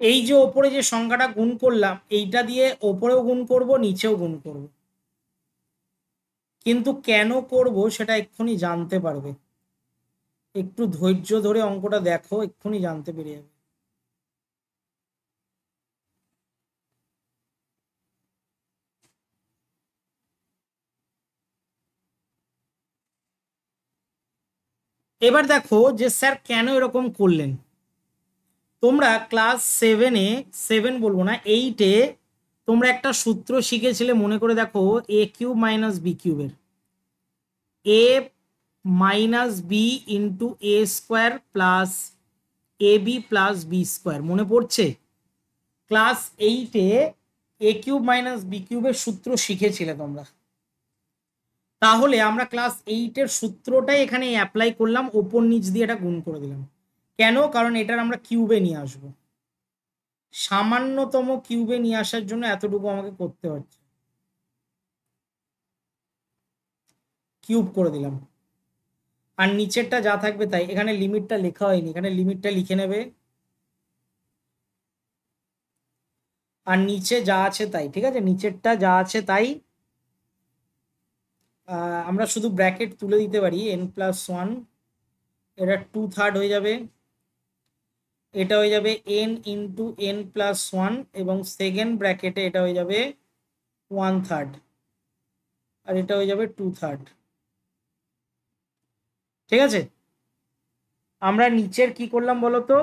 এই যে ওপরে যে সংখ্যাটা গুণ করলাম, এইটা দিয়ে ওপরেও গুণ করব, নিচেও গুণ করব, কিন্তু কেন করব সেটা এক্ষুনি জানতে পারবে, একটু ধৈর্য ধরে অঙ্কটা দেখো, এক্ষুনি জানতে পেরে যাবে। এবার দেখো যে স্যার কেন এরকম করলেন, তোমরা ক্লাস 7-এ, 7 বলবো না, 8-এ তোমরা একটা সূত্র শিখেছিলে, মনে করে দেখো, a³ - b³ a - b × a² plus ab plus b², মনে পড়ছে? ক্লাস 8-এ a³ - b³ সূত্র শিখেছিলে তোমরা, তাহলে আমরা ক্লাস 8-এর সূত্রটাই এখানে অ্যাপ্লাই করলাম, ওপর নিচ দিয়ে এটা গুণ করে দিলাম। কেন, কারণ এটার আমরা কিউবে নিয়ে আসবো, সামান্যতম কিউবে নিয়ে আসার জন্য এতটুকু আমাকে করতে হচ্ছে, কিউব করে দিলাম, আর নিচেরটা যা থাকবে তাই। এখানে লিমিটটা লেখা হয়নি, এখানে লিমিটটা লিখে নেবে, আর নিচে যা আছে তাই, ঠিক আছে, নিচেরটা যা আছে তাই। আমরা শুধু ব্র্যাকেট তুলে দিতে পারি, n + 1, এটা 2/3 হয়ে যাবে, এটা হয়ে যাবে n into n plus one, এবং সেকেন্ড ব্র্যাকেটে এটা হয়ে যাবে 1/3, আর এটা হয়ে যাবে 2/3। ঠিক আছে, আমরা নিচের কি করলাম বলতো,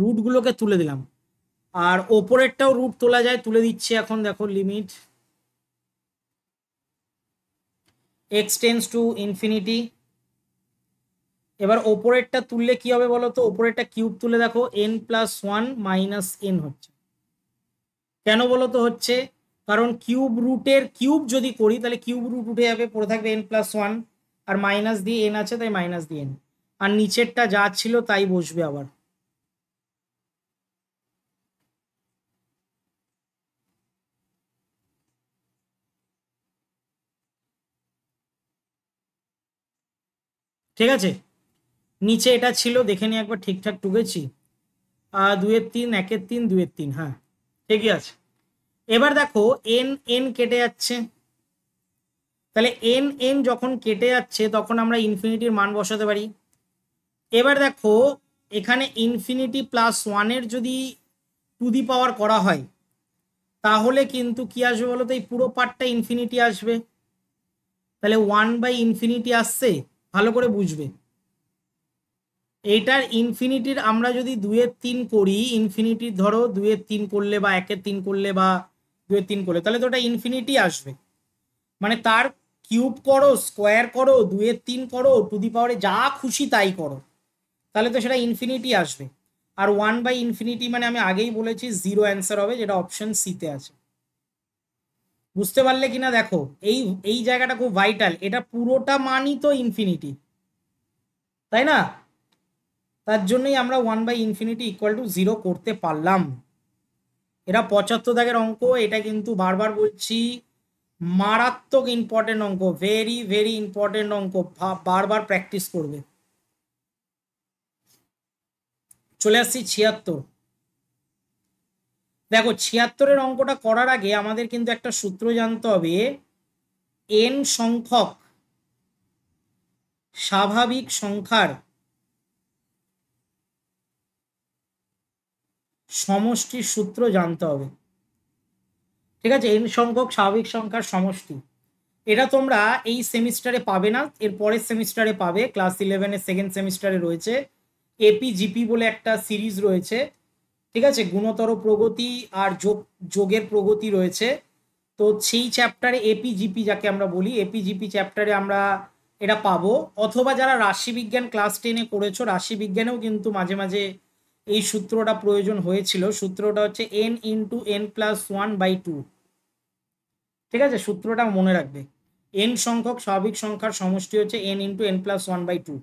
রুটগুলোকে তুলে দিলাম, আর ওপরেরটাও রুট তোলা যায়, তুলে দিচ্ছি এখন। দেখো limit x tends to infinity. এবার ওপরেরটা তুললে কি হবে বলো তো, ওপরেরটা কিউব তুলে দেখো n plus one minus n হচ্ছে। কেন বলো তো হচ্ছে, কারণ কিউব রুটের কিউব যদি করি তাহলে কিউব রুট উঠে যাবে, পড়ে থাকবে n প্লাস ওয়ান, আর মাইনাস দিয়ে n আছে তাই মাইনাস দিয়ে n, আর নিচেরটা যা ছিল তাই বসবে আবার। ঠিক আছে, নিচে এটা ছিল, দেখে নিই একবার ঠিকঠাক টুকেছি। 2-3, 1-3, 2-3, হ্যাঁ ঠিকই আছে। এবার দেখো এন এন কেটে যাচ্ছে, তাহলে এন এন যখন কেটে যাচ্ছে তখন আমরা ইনফিনিটির মান বসাতে পারি। এবার দেখো এখানে ইনফিনিটি প্লাস ওয়ানের যদি টু দি পাওয়ার করা হয় তাহলে কিন্তু কি আসবে বলো তো, এই পুরো পার্টটা ইনফিনিটি আসবে, তাহলে 1/ইনফিনিটি আসছে, ভালো করে বুঝবে। এইটার ইনফিনিটির আমরা যদি 2-3 করি, ইনফিনিটির ধরো 2-3 করলে বা 1-3 করলে বা 2-3 করলে, তাহলে তো ওটা ইনফিনিটি আসবে। মানে তার কিউব করো, স্কোয়ার করো, 2-3 করো, টু দি পাওয়ারে যা খুশি তাই করো, তাহলে তো সেটা ইনফিনিটি আসবে। আর 1/ইনফিনিটি মানে আমি আগেই বলেছি জিরো অ্যান্সার হবে, যেটা অপশন সিতে আছে। বুঝতে পারলে কিনা দেখো, এই এই জায়গাটা খুব ভাইটাল, এটা পুরোটা মানই তো ইনফিনিটি, তাই না? তার জন্যই আমরা 1/ইনফিনিটি ইকুয়াল টু জিরো করতে পারলাম। এরা 75 দাগের অঙ্ক, এটা কিন্তু বারবার বলছি মারাত্মক ইম্পর্টেন্ট অঙ্ক, ভেরি ভেরি ইম্পর্টেন্ট অঙ্ক, বারবার প্র্যাকটিস করবে। চলে আসছি 76। দেখো 76-এর অঙ্কটা করার আগে আমাদের কিন্তু একটা সূত্র জানতে হবে, n সংখ্যক স্বাভাবিক সংখ্যার সমষ্টির সূত্র জানতে হবে। ঠিক আছে, n সংখ্যক স্বাভাবিক সংখ্যার সমষ্টি, এটা তোমরা এই সেমিস্টারে পাবে না, এর পরের সেমিস্টারে পাবে। ক্লাস 11-এর সেকেন্ড সেমিস্টারে রয়েছে এপিজিপি বলে একটা সিরিজ রয়েছে। ঠিক আছে, গুণতর প্রগতি আর যোগের প্রগতি রয়েছে। তো সেই চ্যাপ্টারে এপিজিপি যাকে আমরা বলি, এপিজিপি চ্যাপ্টারে আমরা এটা পাবো। অথবা যারা রাশিবিজ্ঞান ক্লাস 10-এ করেছো, রাশিবিজ্ঞানেও কিন্তু মাঝে মাঝে এই সূত্রটা প্রয়োজন হয়েছিল। সূত্রটা হচ্ছে n × n+1/2। ঠিক আছে, সূত্রটা মনে রাখবে, n সংখ্যক স্বাভাবিক সংখ্যার সমষ্টি হচ্ছে n × n+1/2।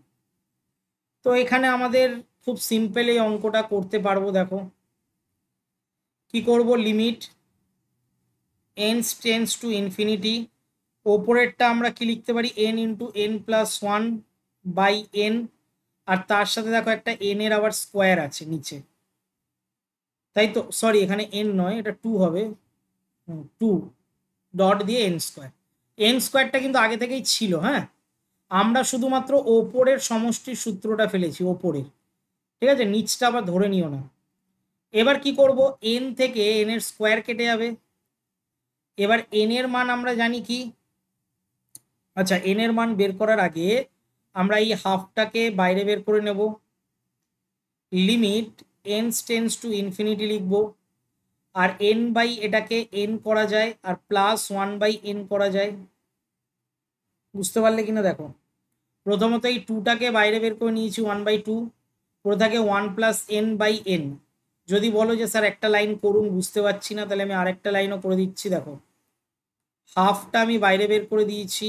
তো এখানে আমাদের খুব সিম্পল এই অঙ্কটা করতে পারবো। দেখো কি করব, limit n tends to infinity, ওপরেরটা আমরা কি লিখতে পারি, n × n+1/n, আর তার সাথে দেখো একটা n এর আবার স্কোয়ার আছে নিচে, তাই তো, সরি এখানে n নয়, এটা 2 হবে, 2 ডট দিয়ে n²। n² কিন্তু আগে থেকেই ছিল, হ্যাঁ, আমরা শুধুমাত্র ওপরের সমষ্টির সূত্রটা ফেলেছি, ওপরের। ঠিক আছে, নিচটা আবার ধরে নিও না। এবার কি করব, n থেকে n এর স্কোয়ার কেটে যাবে। এবার n এর মান আমরা জানি কি, আচ্ছা n এর মান বের করার আগে আমরা এই হাফটাকে বাইরে বের করে নেব, limit n tends to infinity লিখব, আর এটাকে n করা যায়, আর +1/n করা যায়। বুঝতে পারলে কিনা দেখো, প্রথমত এই 2টাকে বাইরে বের করে নিয়েছি, 1/2, পড়ে থাকে 1 + n/n। যদি বলো যে স্যার একটা লাইন করুন, বুঝতে পারছি না, তাহলে আমি আরেকটা লাইনও করে দিচ্ছি। দেখো হাফটা আমি বাইরে বের করে দিয়েছি,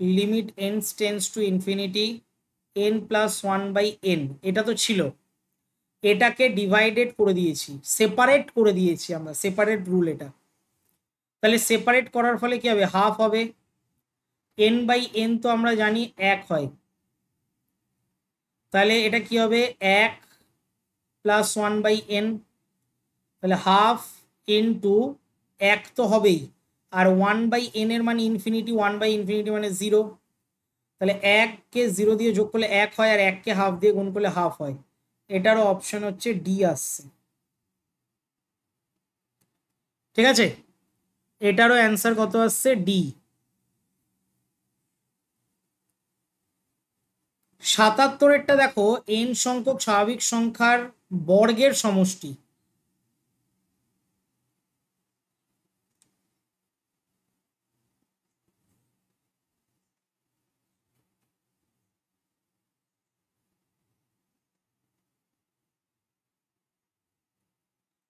limit n tends to infinity n+1/n, এটা তো ছিল, এটাকে ডিভাইডেড করে দিয়েছি, সেপারেট করে দিয়েছি আমরা, সেপারেট রুল এটা। তাহলে সেপারেট করার ফলে কি হবে, হাফ হবে, n/n তো আমরা জানি 1 হয়, তাহলে এটা কি হবে 1+1/n, তাহলে হাফ ইন্টু 1 তো হবেই, আর 1/n এর মানে ইনফিনিটি, 1/ইনফিনিটি মানে 0, তাহলে 1কে 0 দিয়ে যোগ করলে 1 হয়, আর 1কে হাফ দিয়ে গুণ করলে হাফ হয়। এটারও অপশন হচ্ছে ডি আসছে। ঠিক আছে, এটারও অ্যান্সার কত আসছে? ডি। 77-এরটা দেখো, এন সংখ্যক স্বাভাবিক সংখ্যার বর্গের সমষ্টি।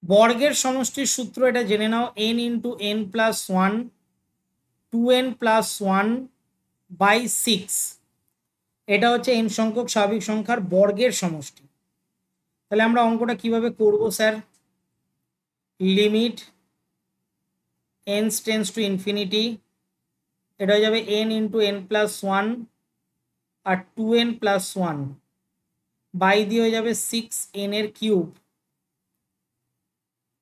বর্গের সমষ্টির সূত্র এটা জেনে নাও, n into n plus one, 2n plus one by 6। এটা হচ্ছে এন সংখ্যক স্বাভাবিক সংখ্যার বর্গের সমষ্টি। তাহলে আমরা অঙ্কটা কিভাবে করব sir? Limit n tends to infinity, এটা হয়ে যাবে n into n plus one আর 2n প্লাস ওয়ান বাই দিয়ে হয়ে যাবে 6n এর কিউব।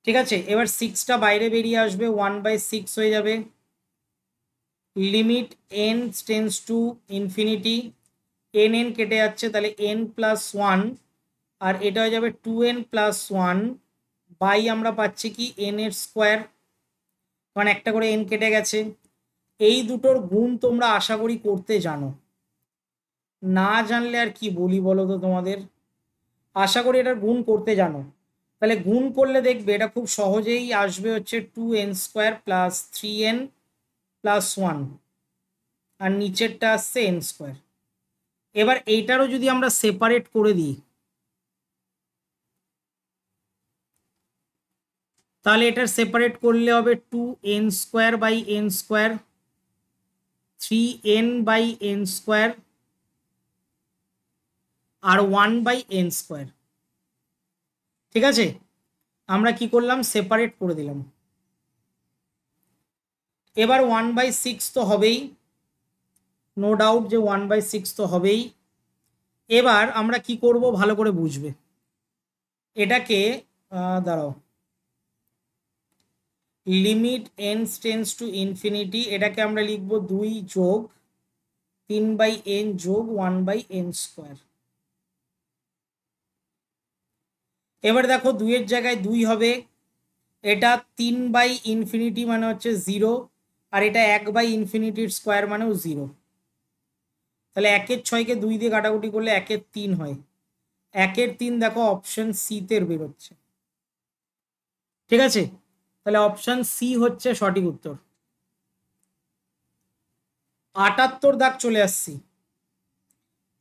ঠিক আছে, এবার 6টা বাইরে বেরিয়ে আসবে, 1/6 হয়ে যাবে। Limit n tends to infinity, n কেটে যাচ্ছে, তাহলে n প্লাস ওয়ান আর এটা হয়ে যাবে 2n প্লাস ওয়ান বাই আমরা পাচ্ছি কি n এর স্কোয়ার, কারণ একটা করে n কেটে গেছে। এই দুটোর গুণ তোমরা আশা করি করতে জানো, না জানলে আর কি বলি বলো তো তোমাদের। আশা করি এটার গুণ করতে জানো। তাহলে গুণ করলে দেখবে এটা খুব সহজেই আসবে হচ্ছে 2n² plus 3n plus one আর নিচেরটা আসছে n²। এবার এইটারও যদি আমরা সেপারেট করে দিই, তাহলে এটার সেপারেট করলে হবে 2n² by n², 3n by n² R 1/n²। ঠিক আছে, আমরা কি করলাম? সেপারেট করে দিলাম। এবার 1/6 তো হবেই, নো ডাউট যে 1/6 তো হবেই। এবার আমরা কি করব ভালো করে বুঝবে। এটাকে দাঁড়াও, limit n tends to infinity, এটাকে আমরা লিখব 2 যোগ 3/n যোগ 1/n²। এবার দেখো 2-এর জায়গায় 2 হবে, এটা 3/ইনফিনিটি মানে হচ্ছে 0, আর এটা 1/ইনফিনিটির স্কোয়ার মানেও 0। তাহলে 1/6কে 2 দিয়ে কাটাকুটি করলে 1/3 হয়। 1/3 দেখো অপশন সিতে বেরোচ্ছে। ঠিক আছে, তাহলে অপশন সি হচ্ছে সঠিক উত্তর। 78 দাগ চলে আসছি।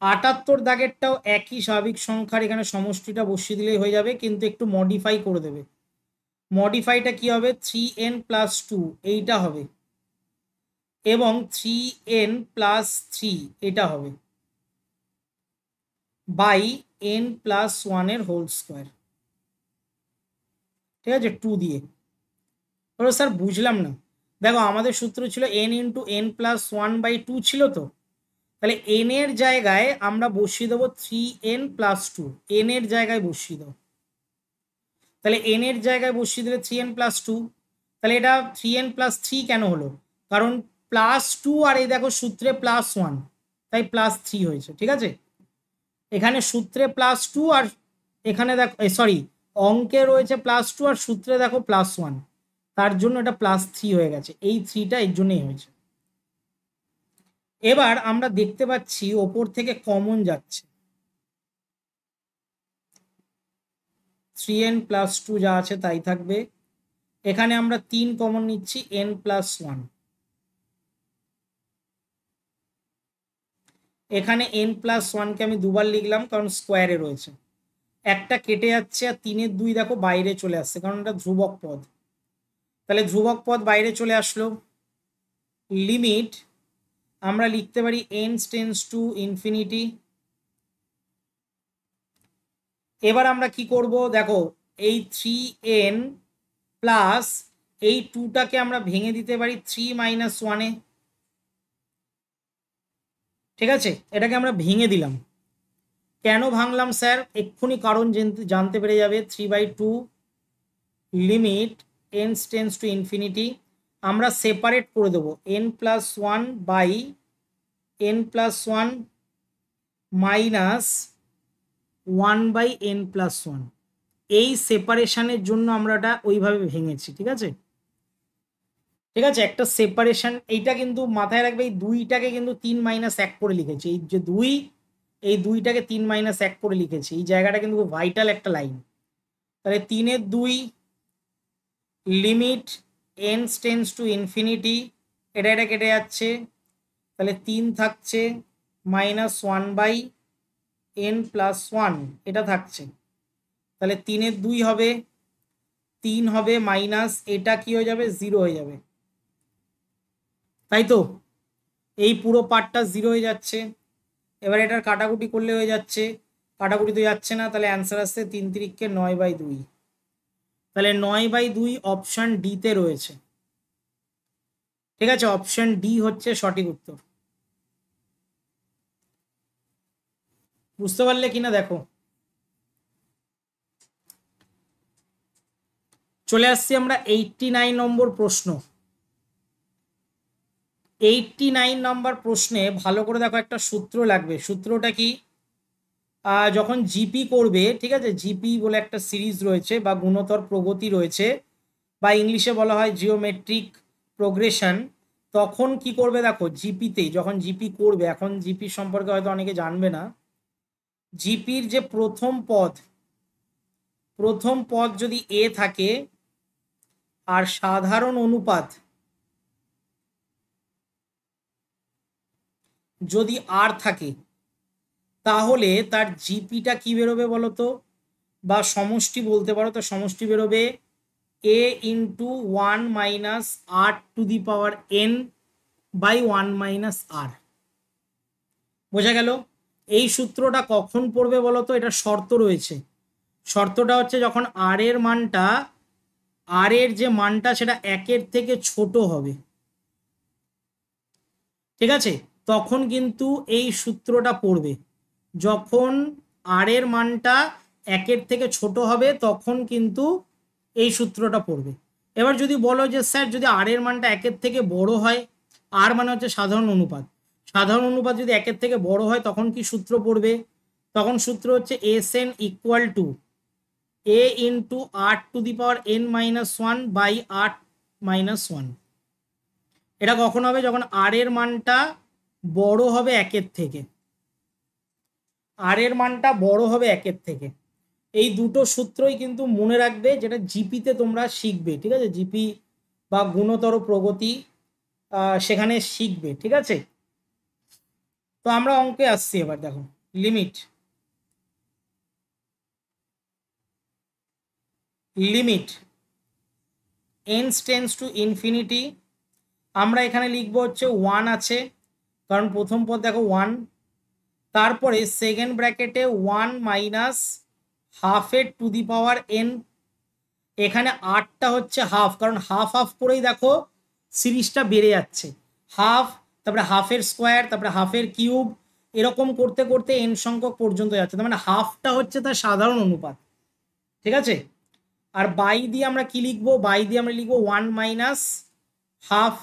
78 দাগেরটাও একই স্বাভাবিক সংখ্যার, এখানে সমষ্টিটা বসিয়ে দিলেই হয়ে যাবে, কিন্তু একটু মডিফাই করে দেবে। মডিফাইটা কি হবে? 3n প্লাস 2 এইটা হবে, এবং 3n প্লাস 3 এটা হবে, বাই n প্লাস ওয়ানের হোল স্কোয়ার। ঠিক আছে, 2 দিয়ে। বলো স্যার বুঝলাম না। দেখো আমাদের সূত্র ছিল n ইন্টু এন প্লাস 1/2 ছিল তো, তাহলে n এর জায়গায় আমরা বসিয়ে দেবো 3n প্লাস 2, n এর জায়গায় বসিয়ে দেবো। তাহলে n এর জায়গায় বসিয়ে দিলে 3n প্লাস 2, তাহলে এটা 3n প্লাস 3 কেন হলো? কারণ প্লাস 2 আর এই দেখো সূত্রে প্লাস 1, তাই প্লাস 3 হয়েছে। ঠিক আছে, এখানে সূত্রে প্লাস 2 আর এখানে দেখো, সরি, অঙ্কে রয়েছে প্লাস 2 আর সূত্রে দেখো প্লাস 1, তার জন্য এটা প্লাস 3 হয়ে গেছে। এই 3টা এর জন্যই হয়েছে। এবার আমরা দেখতে পাচ্ছি ওপর থেকে কমন যাচ্ছে, 3n প্লাস 2 যা আছে তাই থাকবে। এখানে আমরা 3 কমন নিচ্ছি, n প্লাস 1। এখানে n প্লাস 1কে আমি দুবার লিখলাম কারণ স্কোয়ারে রয়েছে। একটা কেটে যাচ্ছে আর 3-এর 2 দেখো বাইরে চলে আসছে, কারণ এটা ধ্রুবক পদ। তাহলে ধ্রুবক পদ বাইরে চলে আসলো। লিমিট আমরা লিখতে পারি n টেন্স টু ইনফিনিটি। এবার আমরা কি করব দেখো, এই 3n প্লাস এই 2টাকে আমরা ভেঙে দিতে পারি 3 মাইনাস 1-এ। ঠিক আছে, এটাকে আমরা ভেঙে দিলাম। কেন ভাঙলাম স্যার? এক্ষুনি কারণ জানতে পেরে যাবে। 3/2 limit n tends to infinity, আমরা সেপারেট করে দেবো n plus 1 by n plus 1 minus 1/n+1। এই সেপারেশনের জন্য আমরা এটা ওইভাবে ভেঙেছি, ঠিক আছে। ঠিক আছে, একটা সেপারেশন, এইটা কিন্তু মাথায় রাখবে, এই দুইটাকে কিন্তু 3 - 1 করে লিখেছি, এই যে দুই, এই দুইটাকে 3 - 1 করে লিখেছি, এই জায়গাটা কিন্তু খুব ভাইটাল একটা লাইন। তাহলে 3/2 limit n tends to infinity, এটা কেটে যাচ্ছে, তাহলে 3 থাকছে, -1/n+1 এটা থাকছে, তাহলে 3/2 হবে, 3 হবে মাইনাস, এটা কি হয়ে যাবে, 0 হয়ে যাবে, তাই তো। এই পুরো পার্টটা 0 হয়ে যাচ্ছে। এবার এটার কাটাকুটি করলে হয়ে যাচ্ছে, কাটাকুটি তো যাচ্ছে না, তাহলে অ্যান্সার আসছে 3×3 = 9/2। তাহলে 9/2 অপশন ডিতে রয়েছে, ঠিক আছে, অপশন ডি হচ্ছে সঠিক উত্তর। বুঝতে পারলে কিনা দেখো। চলে আসছি আমরা 89 নম্বর প্রশ্ন। 89 নম্বর প্রশ্নে ভালো করে দেখো, একটা সূত্র লাগবে। সূত্রটা কি, যখন জিপি করবে, ঠিক আছে, জিপি বলে একটা সিরিজ রয়েছে বা গুণোত্তর প্রগতি রয়েছে, বা ইংলিশে বলা হয় জিওমেট্রিক প্রোগ্রেশন, তখন কি করবে দেখো, জিপিতে যখন জিপি করবে, এখন জিপি সম্পর্কে হয়তো অনেকে জানবে না, জিপির যে প্রথম পদ যদি এ থাকে আর সাধারণ অনুপাত যদি আর থাকে, তাহলে তার জিপিটা কি বেরোবে বলো তো, বা সমষ্টি বলতে পারো, তো সমষ্টি বেরোবে a × 1 - r⁴ বোঝা গেল। এই সূত্রটা কখন পড়বে বলো তো, এটা শর্ত রয়েছে। শর্তটা হচ্ছে যখন আর এর যে মানটা সেটা 1-এর থেকে ছোট হবে, ঠিক আছে, তখন কিন্তু এই সূত্রটা পড়বে। যখন আর এর মানটা 1-এর থেকে ছোট হবে তখন কিন্তু এই সূত্রটা পড়বে। এবার যদি বলো যে স্যার যদি আর এর মানটা 1-এর থেকে বড় হয়, আর মানে হচ্ছে সাধারণ অনুপাত, সাধারণ অনুপাত যদি 1-এর থেকে বড় হয় তখন কি সূত্র পড়বে, তখন সূত্র হচ্ছে Sn = a × r⁴ এটা কখন হবে, যখন আর এর মানটা বড় হবে 1-এর থেকে, আর এর মানটা বড় হবে 1-এর থেকে। এই দুটো সূত্রই কিন্তু মনে রাখবে, যেটা জিপিতে তোমরা শিখবে, ঠিক আছে, জিপি বা গুণোত্তর প্রগতি সেখানে শিখবে, ঠিক আছে। তো আমরা অঙ্কে আসছি, এবার দেখো limit n tends to infinity, আমরা এখানে লিখবো হচ্ছে 1 আছে, কারণ প্রথম পদ দেখো 1, তারপরে সেকেন্ড ব্র্যাকেটে 1 - ½ এখানে 8টা হচ্ছে হাফ, কারণ হাফ হাফ করেই দেখো সিরিজটা বেড়ে যাচ্ছে, হাফ, তারপরে হাফের স্কোয়ার, তারপরে হাফের কিউব, এরকম করতে করতে n সংখ্যক পর্যন্ত যাচ্ছে, তার মানে হাফটা হচ্ছে তার সাধারণ অনুপাত, ঠিক আছে। আর বাই দিয়ে আমরা কি লিখবো, বাই দিয়ে আমরা লিখবো 1 - ½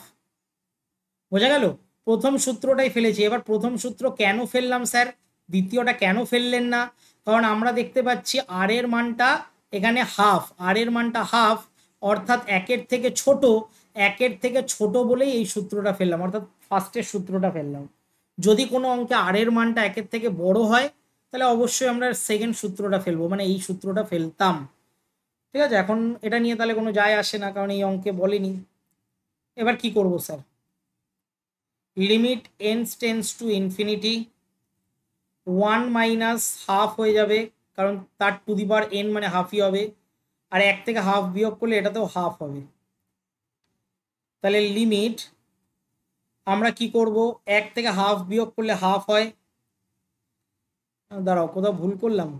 বোঝা গেল। প্রথম সূত্রটাই ফেলেছি। এবার প্রথম সূত্র কেন ফেললাম স্যার, দ্বিতীয়টা কেন ফেললেন না, কারণ আমরা দেখতে পাচ্ছি আর এর মানটা এখানে হাফ, আর এর মানটা হাফ, অর্থাৎ 1-এর থেকে ছোট, 1-এর থেকে ছোট বলেই এই সূত্রটা ফেললাম, অর্থাৎ ফার্স্টের সূত্রটা ফেললাম। যদি কোনো অঙ্কে আর এর মানটা 1-এর থেকে বড় হয় তাহলে অবশ্যই আমরা সেকেন্ড সূত্রটা ফেলবো, মানে এই সূত্রটা ফেলতাম, ঠিক আছে। এখন এটা নিয়ে তাহলে কোনো যায় আসে না, কারণ এই অঙ্কে বলেনি। এবার কি করব sir, limit n tends to infinity, 1 - ½ হয়ে যাবে, কারণ তার টু দি পাওয়ার n মানে হাফই হবে, আর 1 থেকে হাফ বিয়োগ করলে এটাতেও হাফ হবে। তাহলে লিমিট আমরা কি করব, 1 থেকে হাফ বিয়োগ করলে হাফ হয়, দাঁড়াও কোথাও ভুল করলাম,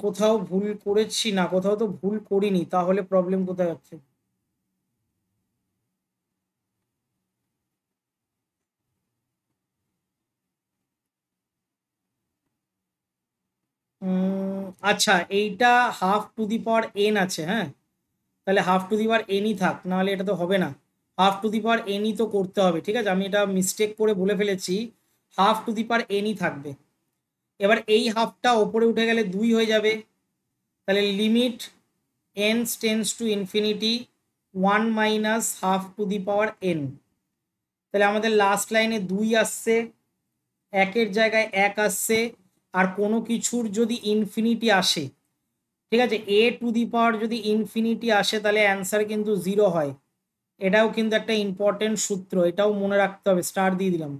কোথাও ভুল করেছি না, কোথাও তো ভুল করিনি, তাহলে প্রবলেম কোথায় হচ্ছে। আচ্ছা, এইটা ½ টু দি পাওয়ার n আছে, হ্যাঁ, তাহলে হাফ টু দি পাওয়ার এনই থাক, নাহলে এটা তো হবে না। হাফ টু দি পাওয়ার এনই তো করতে হবে, ঠিক আছে? আমি এটা মিস্টেক করে বলে ফেলেছি, হাফ টু দি পাওয়ার এনই থাকবে। এবার এই হাফটা ওপরে উঠে গেলে 2 হয়ে যাবে, তাহলে limit n tends to infinity 1 minus have to the power n। তাহলে আমাদের লাস্ট লাইনে 2 আসছে, 1-এর জায়গায় 1 আসছে, আর কোনো কিছুর যদি ইনফিনিটি আসে, ঠিক আছে, a টু দি পাওয়ার যদি ইনফিনিটি আসে তাহলে অ্যান্সার কিন্তু 0 হয়। এটাও কিন্তু একটা ইম্পর্টেন্ট সূত্র, এটাও মনে রাখতে হবে, স্টার দিয়ে দিলাম।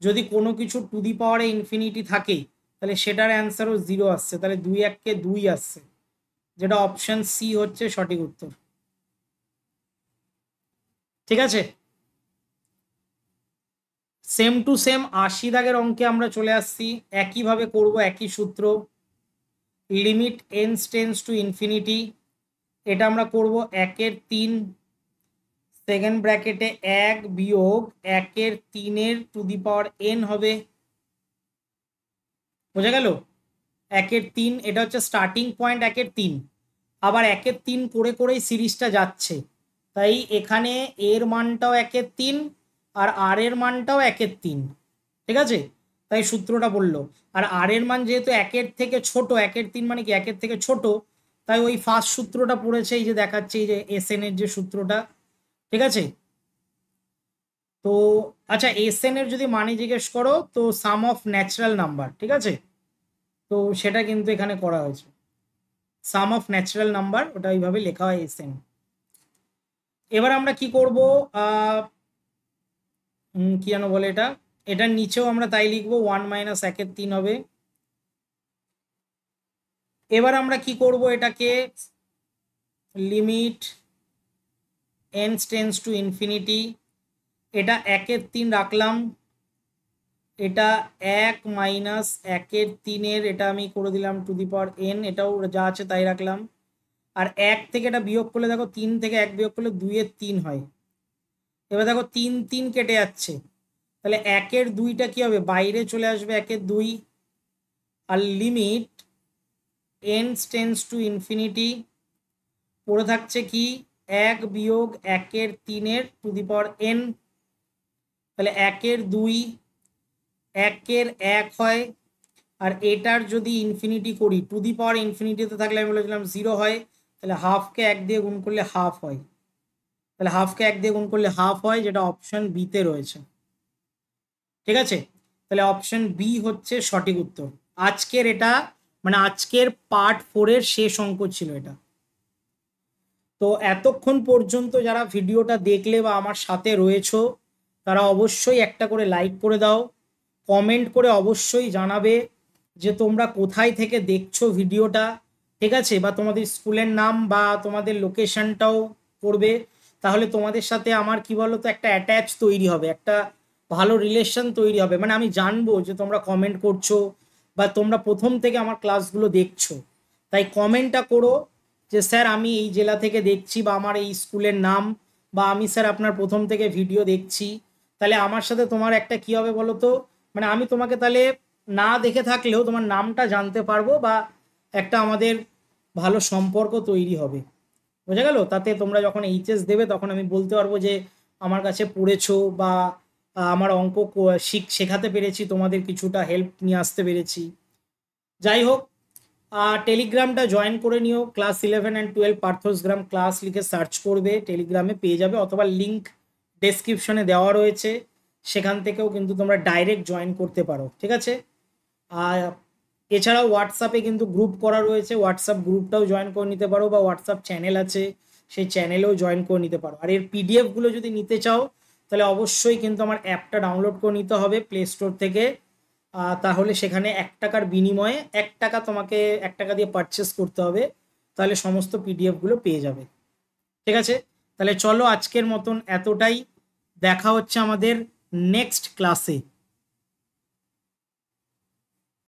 যদি কোনো কিছু টু দি পাওয়ারে ইনফিনিটি থাকে তাহলে সেটার অ্যান্সারও 0 আসছে, তাহলে 2-1-কে 2 আসছে, যেটা অপশন সি হচ্ছে সঠিক উত্তর। ঠিক আছে, সেম টু সেম 80 দাগের অঙ্কে আমরা চলে আসছি, একইভাবে করব, একই সূত্র, limit n tends to infinity, এটা আমরা করব 1/3 সেকেন্ড ব্র্যাকেটে 1 বিয়োগ 1/3 টু দি পাওয়ার n হবে, বোঝা গেল? 1/3 এটা হচ্ছে স্টার্টিং পয়েন্ট 1/3, আবার 1/3 করে করেই সিরিজটা যাচ্ছে, তাই এখানে এর মানটাও 1/3 আর আর এর মানটাও 1/3, ঠিক আছে? তাই সূত্রটা বললো। আর আর এর মান যেহেতু 1-এর থেকে ছোট, 1/3 মানে কি 1-এর থেকে ছোট, তাই ওই ফার্স্ট সূত্রটা পড়েছে, এই যে দেখাচ্ছে, এই যে এসএন এর যে সূত্রটা, ঠিক আছে? তো আচ্ছা, এসএন এর যদি মানে জিজ্ঞেস করো তো সাম অফ ন্যাচারাল নাম্বার, ঠিক আছে? তো সেটা কিন্তু এখানে করা হয়েছে, সাম অফ ন্যাচারাল নাম্বার, ওটা এইভাবে লেখা হয় এসএন। এবার আমরা কি করব, কি যেন বলে এটা, এটার নিচেও আমরা তাই লিখবো, 1 মাইনাস 1/3 হবে। এবার আমরা কি করব, এটাকে limit n tends to infinity, এটা 1/3 রাখলাম, এটা 1 মাইনাস 1/3, এটা আমি করে দিলাম টু দি পাওয়ার n, এটাও যা আছে তাই রাখলাম। আর 1 থেকে এটা বিয়োগ করলে দেখো, 3 থেকে 1 বিয়োগ করলে 2/3 হয়। এবার দেখো 3 কেটে যাচ্ছে, তাহলে 1/2টা কি হবে, বাইরে চলে আসবে 1/2, আর limit n tends to infinity পড়ে থাকছে কি 1 বিয়োগ 1/3 টু দি পাওয়ার n, তাহলে 1/2 1/1 হয়, আর এটার যদি ইনফিনিটি করি, টু দি পাওয়ার ইনফিনিটিতে থাকলে আমি বলেছিলাম 0 হয়, তাহলে হাফকে 1 দিয়ে গুণ করলে হাফ হয়, তাহলে হাফকে 1 দিয়ে গুণ করলে হাফ হয়, যেটা অপশন বিতে রয়েছে। ঠিক আছে, তাহলে অপশন বি হচ্ছে সঠিক উত্তর। আজকের এটা মানে আজকের পার্ট 4-এর শেষ অঙ্ক ছিল এটা। তো এতক্ষণ পর্যন্ত যারা ভিডিওটা দেখলে বা আমার সাথে রয়েছো, তারা অবশ্যই একটা করে লাইক করে দাও, কমেন্ট করে অবশ্যই জানাবে যে তোমরা কোথায় থেকে দেখছো ভিডিওটা, ঠিক আছে? বা তোমাদের স্কুলের নাম বা তোমাদের লোকেশনটাও করবে, তাহলে তোমাদের সাথে আমার কি বলো তো একটা অ্যাটাচ তৈরি হবে, একটা ভালো রিলেশন তৈরি হবে, মানে আমি জানবো যে তোমরা কমেন্ট করছো বা তোমরা প্রথম থেকে আমার ক্লাসগুলো দেখছো। তাই কমেন্টটা করো যে স্যার আমি এই জেলা থেকে দেখছি, বা আমার এই স্কুলের নাম, বা আমি স্যার আপনার প্রথম থেকে ভিডিও দেখছি। তাহলে আমার সাথে তোমার একটা কি হবে বলো তো, মানে আমি তোমাকে তাহলে না দেখে থাকলেও তোমার নামটা জানতে পারবো, বা একটা আমাদের ভালো সম্পর্ক তৈরি হবে, বোঝা গেল? তাতে তোমরা যখন এইচএস দেবে তখন আমি বলতে পারবো যে আমার কাছে পড়েছো, বা আমার অঙ্ক শেখাতে পেরেছি, তোমাদের কিছুটা হেল্প নিয়ে আসতে পেরেছি। যাই হোক, টেলিগ্রামটা জয়েন করে নিও, ক্লাস 11 অ্যান্ড 12 পার্থসগ্রাম ক্লাস লিখে সার্চ করবে, টেলিগ্রামে পেয়ে যাবে, অথবা লিঙ্ক ডেসক্রিপশনে দেওয়া রয়েছে, সেখান থেকেও কিন্তু তোমরা ডাইরেক্ট জয়েন করতে পারো, ঠিক আছে? আর এছাড়াও হোয়াটসঅ্যাপে কিন্তু গ্রুপ করা রয়েছে, হোয়াটসঅ্যাপ গ্রুপটাও জয়েন করে নিতে পারো, বা হোয়াটসঅ্যাপ চ্যানেল আছে, সেই চ্যানেলেও জয়েন করে নিতে পারো। আর এর পিডিএফগুলো যদি নিতে চাও তাহলে অবশ্যই কিন্তু আমার অ্যাপটা ডাউনলোড করে নিতে হবে প্লে স্টোর থেকে, তাহলে সেখানে 1 টাকার বিনিময়ে 1 টাকা তোমাকে 1 টাকা দিয়ে পারচেস করতে হবে, তাহলে সমস্ত পিডিএফগুলো পেয়ে যাবে, ঠিক আছে? তাহলে চলো আজকের মতন এতটাই, দেখা হচ্ছে আমাদের নেক্সট ক্লাসে।